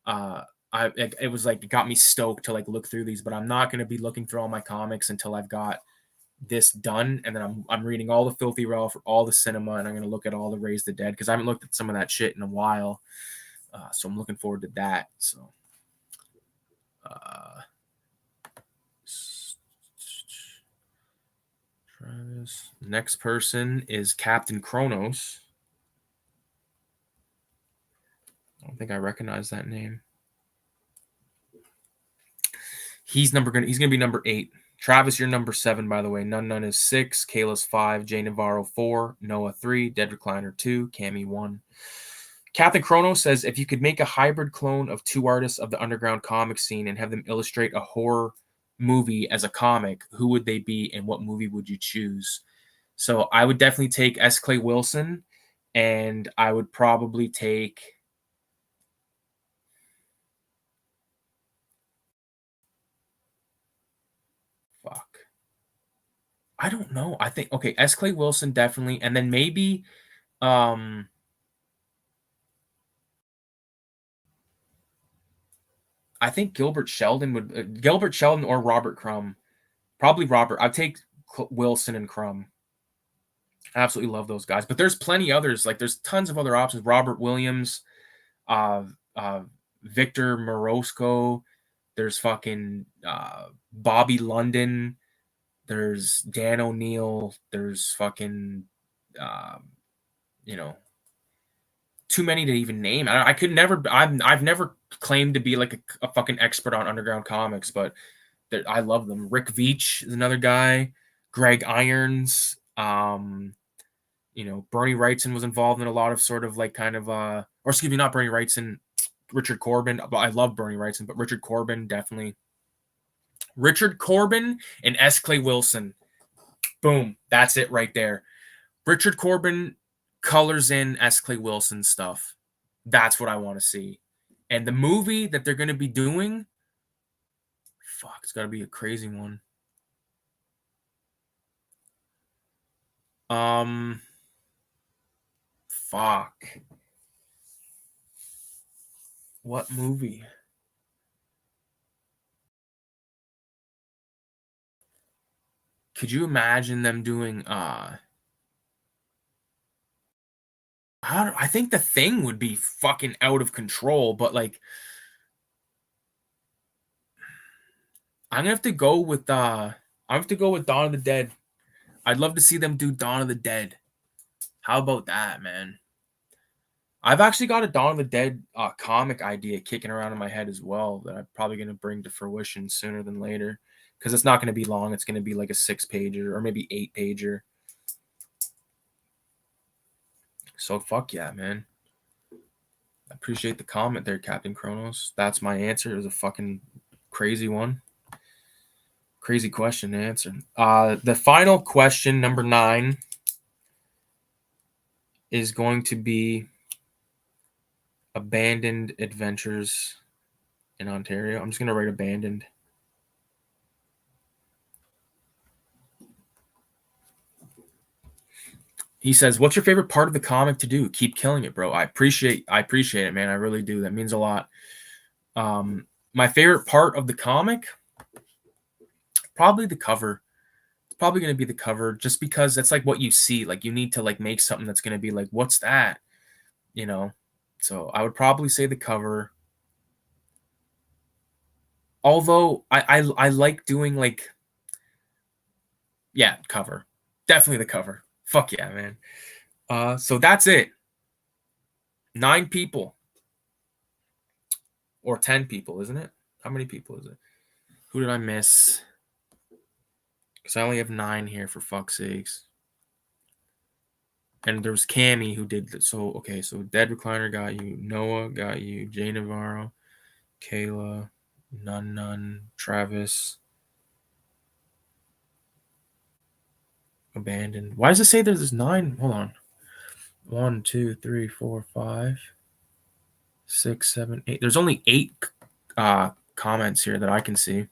it was like it got me stoked to like look through these. But I'm not going to be looking through all my comics until I've got this done, and then I'm reading all the Filthy Ralph, all the cinema, and I'm going to look at all the Raise the Dead because I haven't looked at some of that shit in a while. So I'm looking forward to that. So. Travis. Next person is Captain Kronos. I don't think I recognize that name. He's gonna be number 8. Travis, you're number 7, by the way. None is 6. Kayla's 5. Jay Navarro 4. Noah 3. Dead Recliner 2. Cammy 1. Captain Kronos says, if you could make a hybrid clone of 2 artists of the underground comic scene and have them illustrate a horror movie as a comic, who would they be and what movie would you choose? So I would definitely take S. Clay Wilson, and I would probably take fuck. I don't know. I think okay, S. Clay Wilson definitely, and then maybe I think Gilbert Sheldon or Robert Crumb. Probably Robert. I'd take Wilson and Crumb. I absolutely love those guys, but there's plenty others. Like there's tons of other options. Robert Williams, uh, uh, Victor Morosco. There's fucking Bobby London. There's Dan O'Neill. There's fucking, you know, too many to even name. I could never. I've never claimed to be like a fucking expert on underground comics, but I love them. Rick Veitch is another guy. Greg Irons. Bernie Wrightson was involved in a lot of sort of like kind of or excuse me, not Bernie Wrightson, Richard Corbin. But I love Bernie Wrightson, but Richard Corbin definitely. Richard Corbin and S. Clay Wilson. Boom. That's it right there. Richard Corbin colors in S. Clay Wilson stuff. That's what I want to see. And the movie that they're going to be doing, fuck, it's got to be a crazy one. Fuck. What movie? Could you imagine them doing I think The Thing would be fucking out of control, but like I'm gonna have to go with I have to go with Dawn of the Dead. I'd love to see them do Dawn of the Dead. How about that, man? I've actually got a Dawn of the Dead comic idea kicking around in my head as well that I'm probably gonna bring to fruition sooner than later. Because it's not gonna be long, it's gonna be like a 6-pager or maybe 8-pager. So fuck yeah, man. I appreciate the comment there, Captain Kronos. That's my answer. It was a fucking crazy one. Crazy question to answer. The final question, number 9, is going to be abandoned adventures in Ontario. I'm just going to write abandoned. He says, "What's your favorite part of the comic to do? Keep killing it, bro. I appreciate it, man. I really do. That means a lot." My favorite part of the comic, probably the cover. It's probably going to be the cover, just because that's like what you see. Like you need to like make something that's going to be like, what's that? You know. So I would probably say the cover. Although I like doing like, yeah, cover. Definitely the cover. Fuck yeah, man. So that's it. 9 people. Or 10 people, isn't it? How many people is it? Who did I miss? Because I only have 9 here, for fuck's sakes. And there was Cammy who did that. So, okay, so Dead Recliner got you. Noah got you. Jay Navarro. Kayla. None. Travis. Abandoned. Why does it say there's 9? Hold on. 1, 2, 3, 4, 5, 6, 7, 8. There's only 8 comments here that I can see.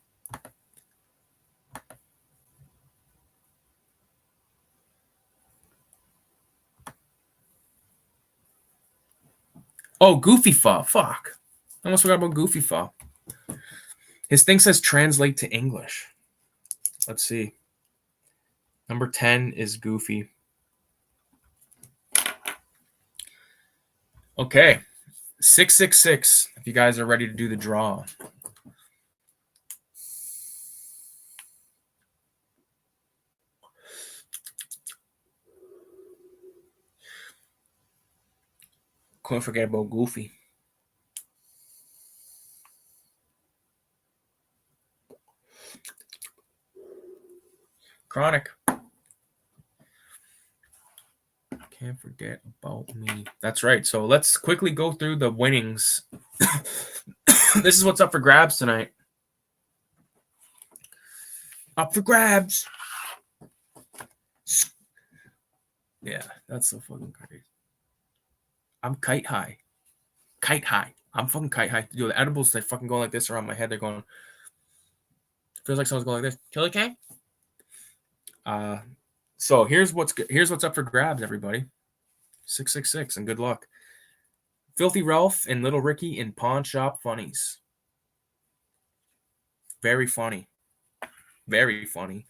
Oh, Goofy Fa. Fuck. I almost forgot about Goofy Fa. His thing says translate to English. Let's see. Number 10 is Goofy. Okay. 666. If you guys are ready to do the draw. Couldn't forget about Goofy. Chronic. Can't forget about me. That's right. So let's quickly go through the winnings. This is what's up for grabs tonight. Up for grabs. Yeah, that's so fucking crazy. I'm kite high. Kite high. I'm fucking kite high. Yo, the edibles, they fucking go like this around my head. They're going. Feels like someone's going like this. Chili K? So here's what's up for grabs, everybody. 666, and good luck. Filthy Ralph and Little Ricky in Pawn Shop Funnies. Very funny. Very funny.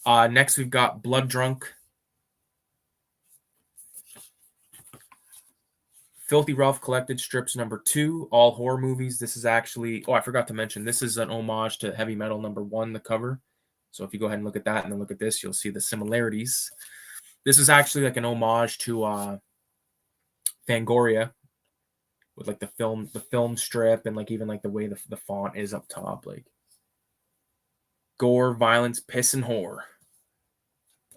Next, we've got Blood Drunk. Filthy Ralph Collected Strips number 2, all horror movies. This is actually, I forgot to mention, this is an homage to Heavy Metal number 1, the cover. So if you go ahead and look at that and then look at this, you'll see the similarities. This is actually like an homage to Fangoria, with like the film strip, and like even like the way the font is up top, like gore, violence, piss, and horror.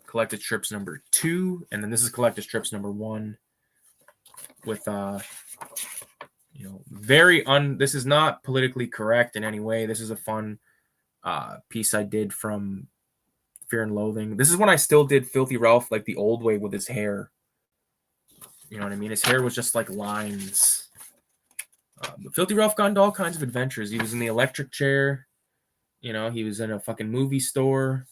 Collected strips number 2, and then this is collected strips number 1 with this is not politically correct in any way. This is a fun piece I did from Fear and Loathing. This is when I still did Filthy Ralph like the old way with his hair. You know what I mean? His hair was just like lines. But Filthy Ralph got into all kinds of adventures. He was in the electric chair. You know, he was in a fucking movie store.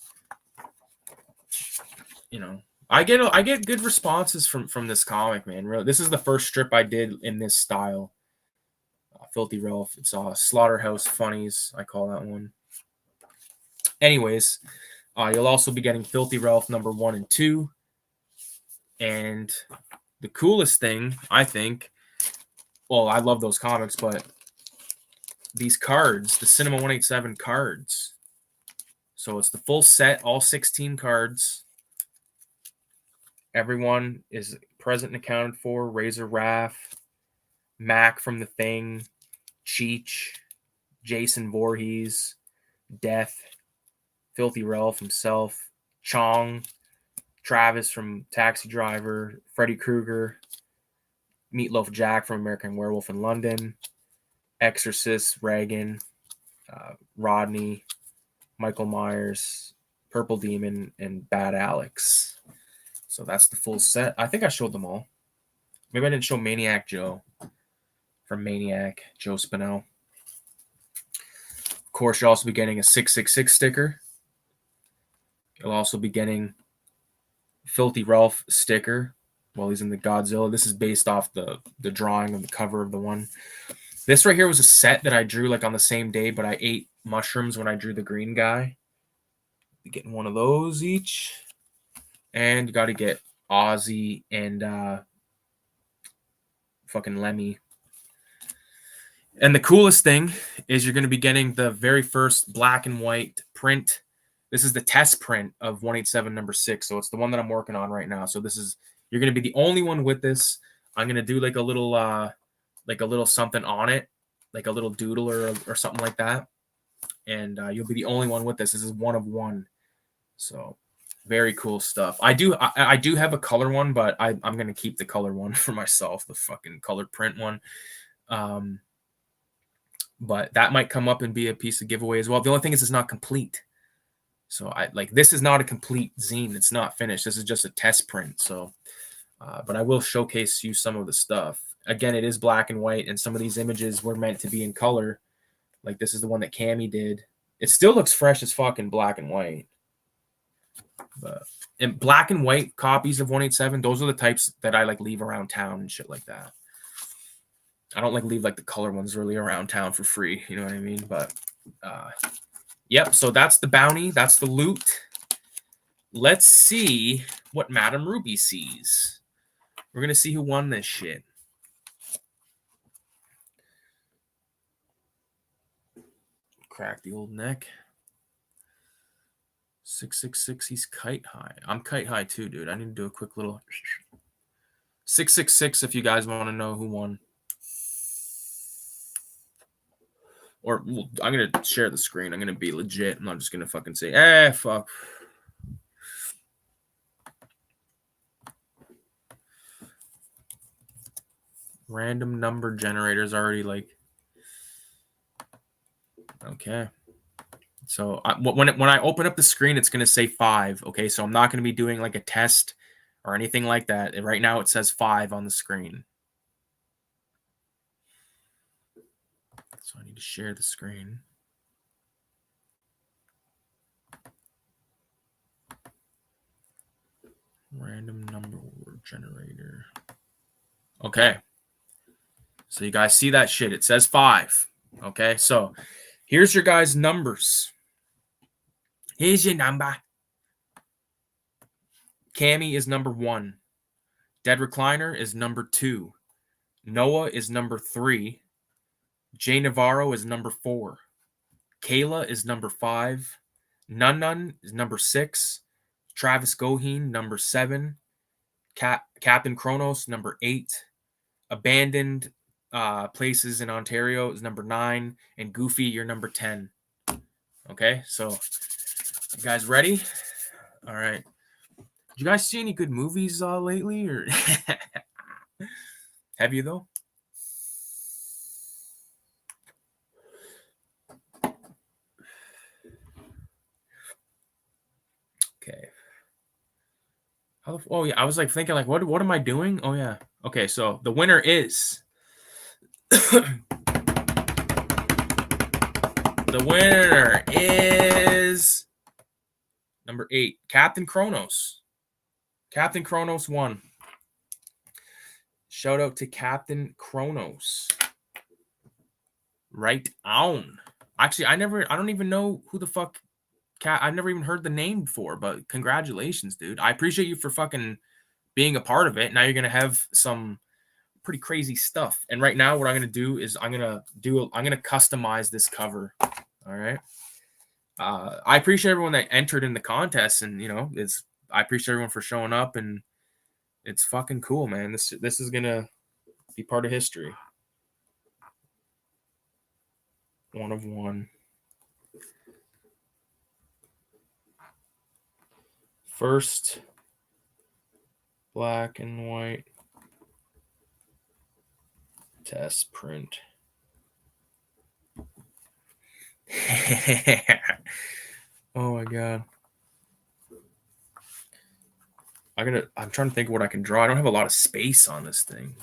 You know, I get good responses from this comic, man. Really, this is the first strip I did in this style. Filthy Ralph. It's Slaughterhouse Funnies. I call that one. Anyways, you'll also be getting Filthy Ralph number 1 and 2. And the coolest thing, I think, well, I love those comics, but these cards, the Cinema 187 cards. So it's the full set, all 16 cards. Everyone is present and accounted for. Razor Raph, Mac from The Thing, Cheech, Jason Voorhees, Death, Filthy Ralph himself, Chong, Travis from Taxi Driver, Freddy Krueger, Meatloaf Jack from American Werewolf in London, Exorcist, Reagan, Rodney, Michael Myers, Purple Demon, and Bad Alex. So that's the full set. I think I showed them all. Maybe I didn't show Maniac Joe from Maniac, Joe Spinell. Of course, you'll also be getting a 666 sticker. You'll also be getting Filthy Ralph sticker while he's in the Godzilla. This is based off the drawing of the cover of the one. This right here was a set that I drew like on the same day, but I ate mushrooms when I drew the green guy. You're getting one of those each. And you got to get Ozzy and fucking Lemmy. And the coolest thing is you're going to be getting the very first black and white print. This is the test print of 187 number 6. So it's the one that I'm working on right now. So you're going to be the only one with this. I'm going to do like a little something on it, like a little doodle or something like that. And you'll be the only one with this. This is one of one. So very cool stuff. I do have a color one, but I'm going to keep the color one for myself, the fucking colored print one. But that might come up and be a piece of giveaway as well. The only thing is it's not complete. So this is not a complete zine. It's not finished. This is just a test print. So, but I will showcase you some of the stuff. Again, it is black and white, and some of these images were meant to be in color. Like this is the one that Cammy did. It still looks fresh as fuck in black and white. But in black and white copies of 187, those are the types that I like leave around town and shit like that. I don't leave the color ones really around town for free. You know what I mean? But yep. So that's the bounty. That's the loot. Let's see what Madame Ruby sees. We're gonna see who won this shit. Crack the old neck. 666. He's kite high. I'm kite high too, dude. I need to do a quick little 666 if you guys want to know who won. Or I'm going to share the screen. I'm going to be legit. I'm not just going to fucking say, fuck. Random number generators already okay. So when I open up the screen, it's going to say 5. Okay. So I'm not going to be doing a test or anything like that. Right now it says 5 on the screen. So I need to share the screen. Random number word generator. Okay. So you guys see that shit. It says 5. Okay. So here's your guys' numbers. Here's your number. Cammy is number 1. Dead Recliner is number 2. Noah is number 3. Jay Navarro is number 4. Kayla is number 5. Nun is number 6. Travis Goheen, number 7. Captain Kronos, number 8. Abandoned Places in Ontario is number 9. And Goofy, you're number 10. Okay, so you guys ready? All right. Did you guys see any good movies lately? Or have you, though? Okay. Oh, yeah. I was thinking, what am I doing? Oh, yeah. Okay, so the winner is... The winner is... number 8, Captain Kronos. Captain Kronos won. Shout out to Captain Kronos. Right on. Actually, I don't even know who the fuck... I've never even heard the name before, but congratulations, dude. I appreciate you for fucking being a part of it. Now you're going to have some pretty crazy stuff. And right now what I'm going to do is I'm going to customize this cover. All right. I appreciate everyone that entered in the contest, and I appreciate everyone for showing up, and it's fucking cool, man. This is going to be part of history. 1 of 1. First black and white test print. Oh my god. I'm trying to think of what I can draw. I don't have a lot of space on this thing.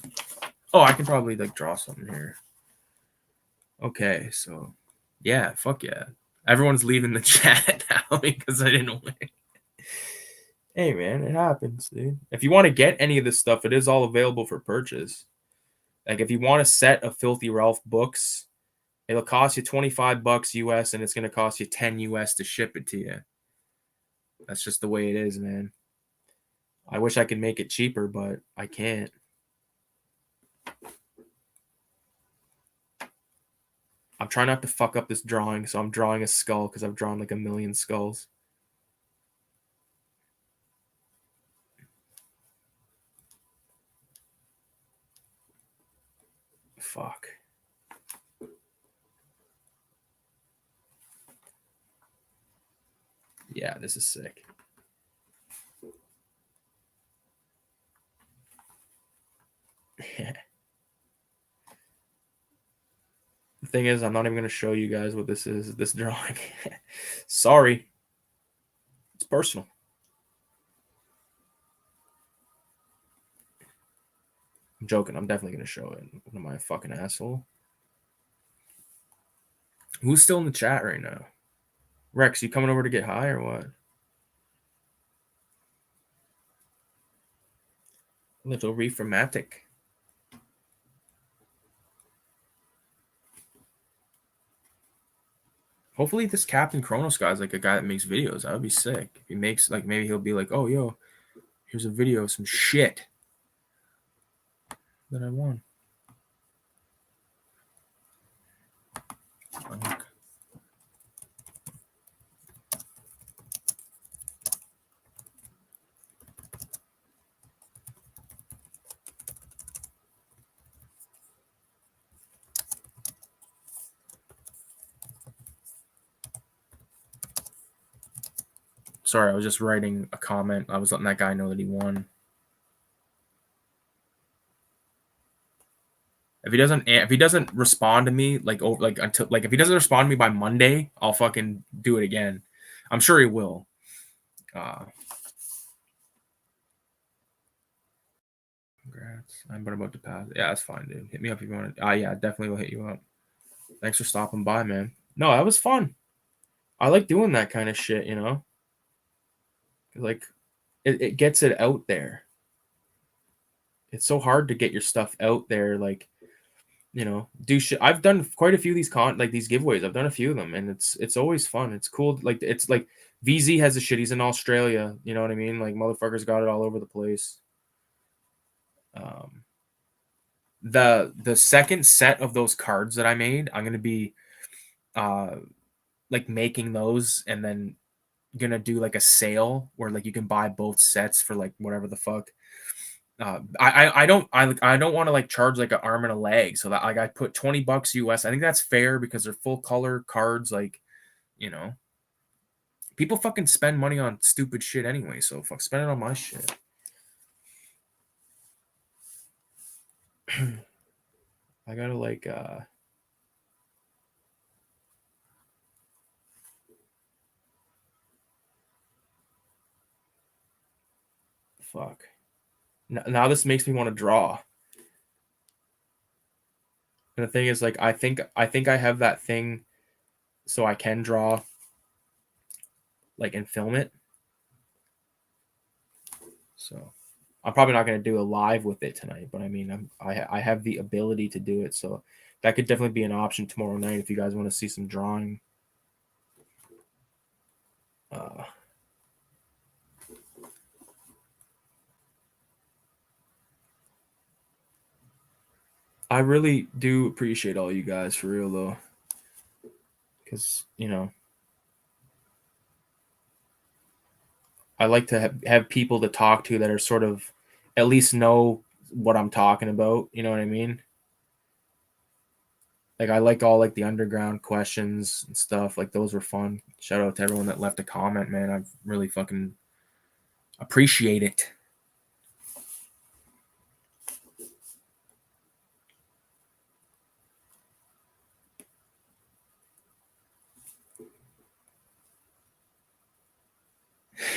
Oh, I can probably draw something here. Okay, so yeah, fuck yeah. Everyone's leaving the chat now because I didn't win. Hey man, it happens, dude. If you want to get any of this stuff, it is all available for purchase. If you want a set of Filthy Ralph books, it'll cost you $25 US, and it's going to cost you 10 US to ship it to you. That's just the way it is, man. I wish I could make it cheaper, but I can't. I'm trying not to fuck up this drawing, so I'm drawing a skull because I've drawn a million skulls. Fuck. Yeah, this is sick. The thing is, I'm not even going to show you guys what this is, this drawing. Sorry. It's personal. I'm joking. I'm definitely going to show it. What am I, a fucking asshole? Who's still in the chat right now? Rex, you coming over to get high or what? Little reformatic. Hopefully this Captain Kronos guy's like a guy that makes videos. That would be sick. If he makes like, maybe he'll be like, oh yo, here's a video of some shit that I won. Sorry, I was just writing a comment. I was letting that guy know that he won. If he doesn't respond to me if he doesn't respond to me by Monday, I'll fucking do it again. I'm sure he will. Congrats. I'm about to pass. Yeah, that's fine, dude. Hit me up if you want to. Yeah, definitely will hit you up. Thanks for stopping by, man. No, that was fun. I like doing that kind of shit, you know? Like, it gets it out there. It's so hard to get your stuff out there, like, you know, do shit. I've done quite a few of these these giveaways. I've done a few of them, and it's always fun. It's cool. Like, it's like VZ has a shit. He's in Australia. You know what I mean? Like, motherfuckers got it all over the place. The second set of those cards that I made, I'm gonna be like making those, and then gonna do like a sale where like you can buy both sets for like whatever the fuck. I don't want to like charge like an arm and a leg, so that like I put $20 US. I think that's fair because they're full color cards. Like, you know, people fucking spend money on stupid shit anyway, so fuck, spend it on my shit. I gotta like fuck. Now this makes me want to draw. And the thing is, like, I think I have that thing so I can draw, like, and film it. So I'm probably not going to do a live with it tonight, but I mean, I have the ability to do it, so that could definitely be an option tomorrow night if you guys want to see some drawing. I really do appreciate all you guys, for real though, because, you know, I like to have people to talk to that are sort of at least know what I'm talking about. You know what I mean? Like, I like all like the underground questions and stuff. Like, those were fun. Shout out to everyone that left a comment, man. I really fucking appreciate it.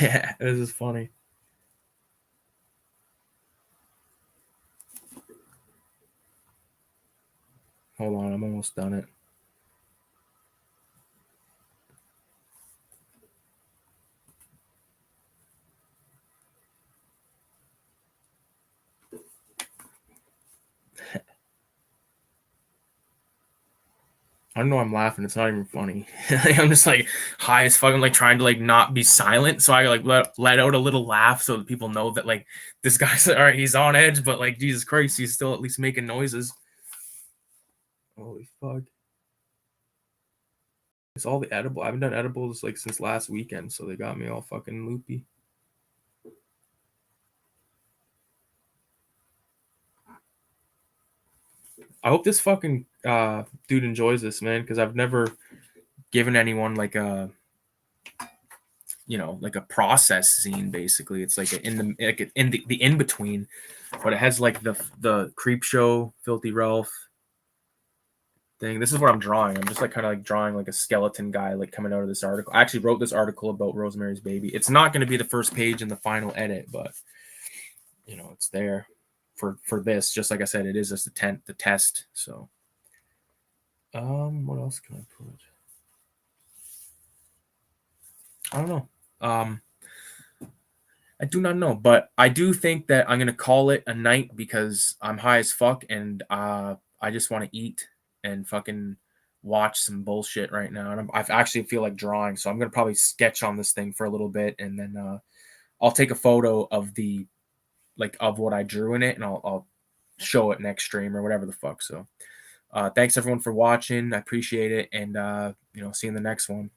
Yeah, this is funny. Hold on, I'm almost done it. I don't know. I'm laughing. It's not even funny. I'm just like high as fucking, like trying to like not be silent. So I like let out a little laugh so that people know that like this guy's all right. He's on edge, but like Jesus Christ, he's still at least making noises. Holy fuck! It's all the edible. I haven't done edibles like since last weekend, so they got me all fucking loopy. I hope this fucking dude enjoys this, man, because I've never given anyone like a, you know, like a process zine. Basically, it's like in the in between, but it has like the creep show, Filthy Ralph thing. This is what I'm drawing. I'm just like kind of like drawing like a skeleton guy like coming out of this article. I actually wrote this article about Rosemary's Baby. It's not going to be the first page in the final edit, but you know, it's there for this. Just like I said, it is just the test. So, what else can I put? I don't know. I do not know, but I do think that I'm gonna call it a night because I'm high as fuck and I just want to eat and fucking watch some bullshit right now, and I actually feel like drawing, so I'm gonna probably sketch on this thing for a little bit, and then I'll take a photo of the of what I drew in it, and I'll show it next stream or whatever the fuck. So thanks everyone for watching. I appreciate it, and see you in the next one.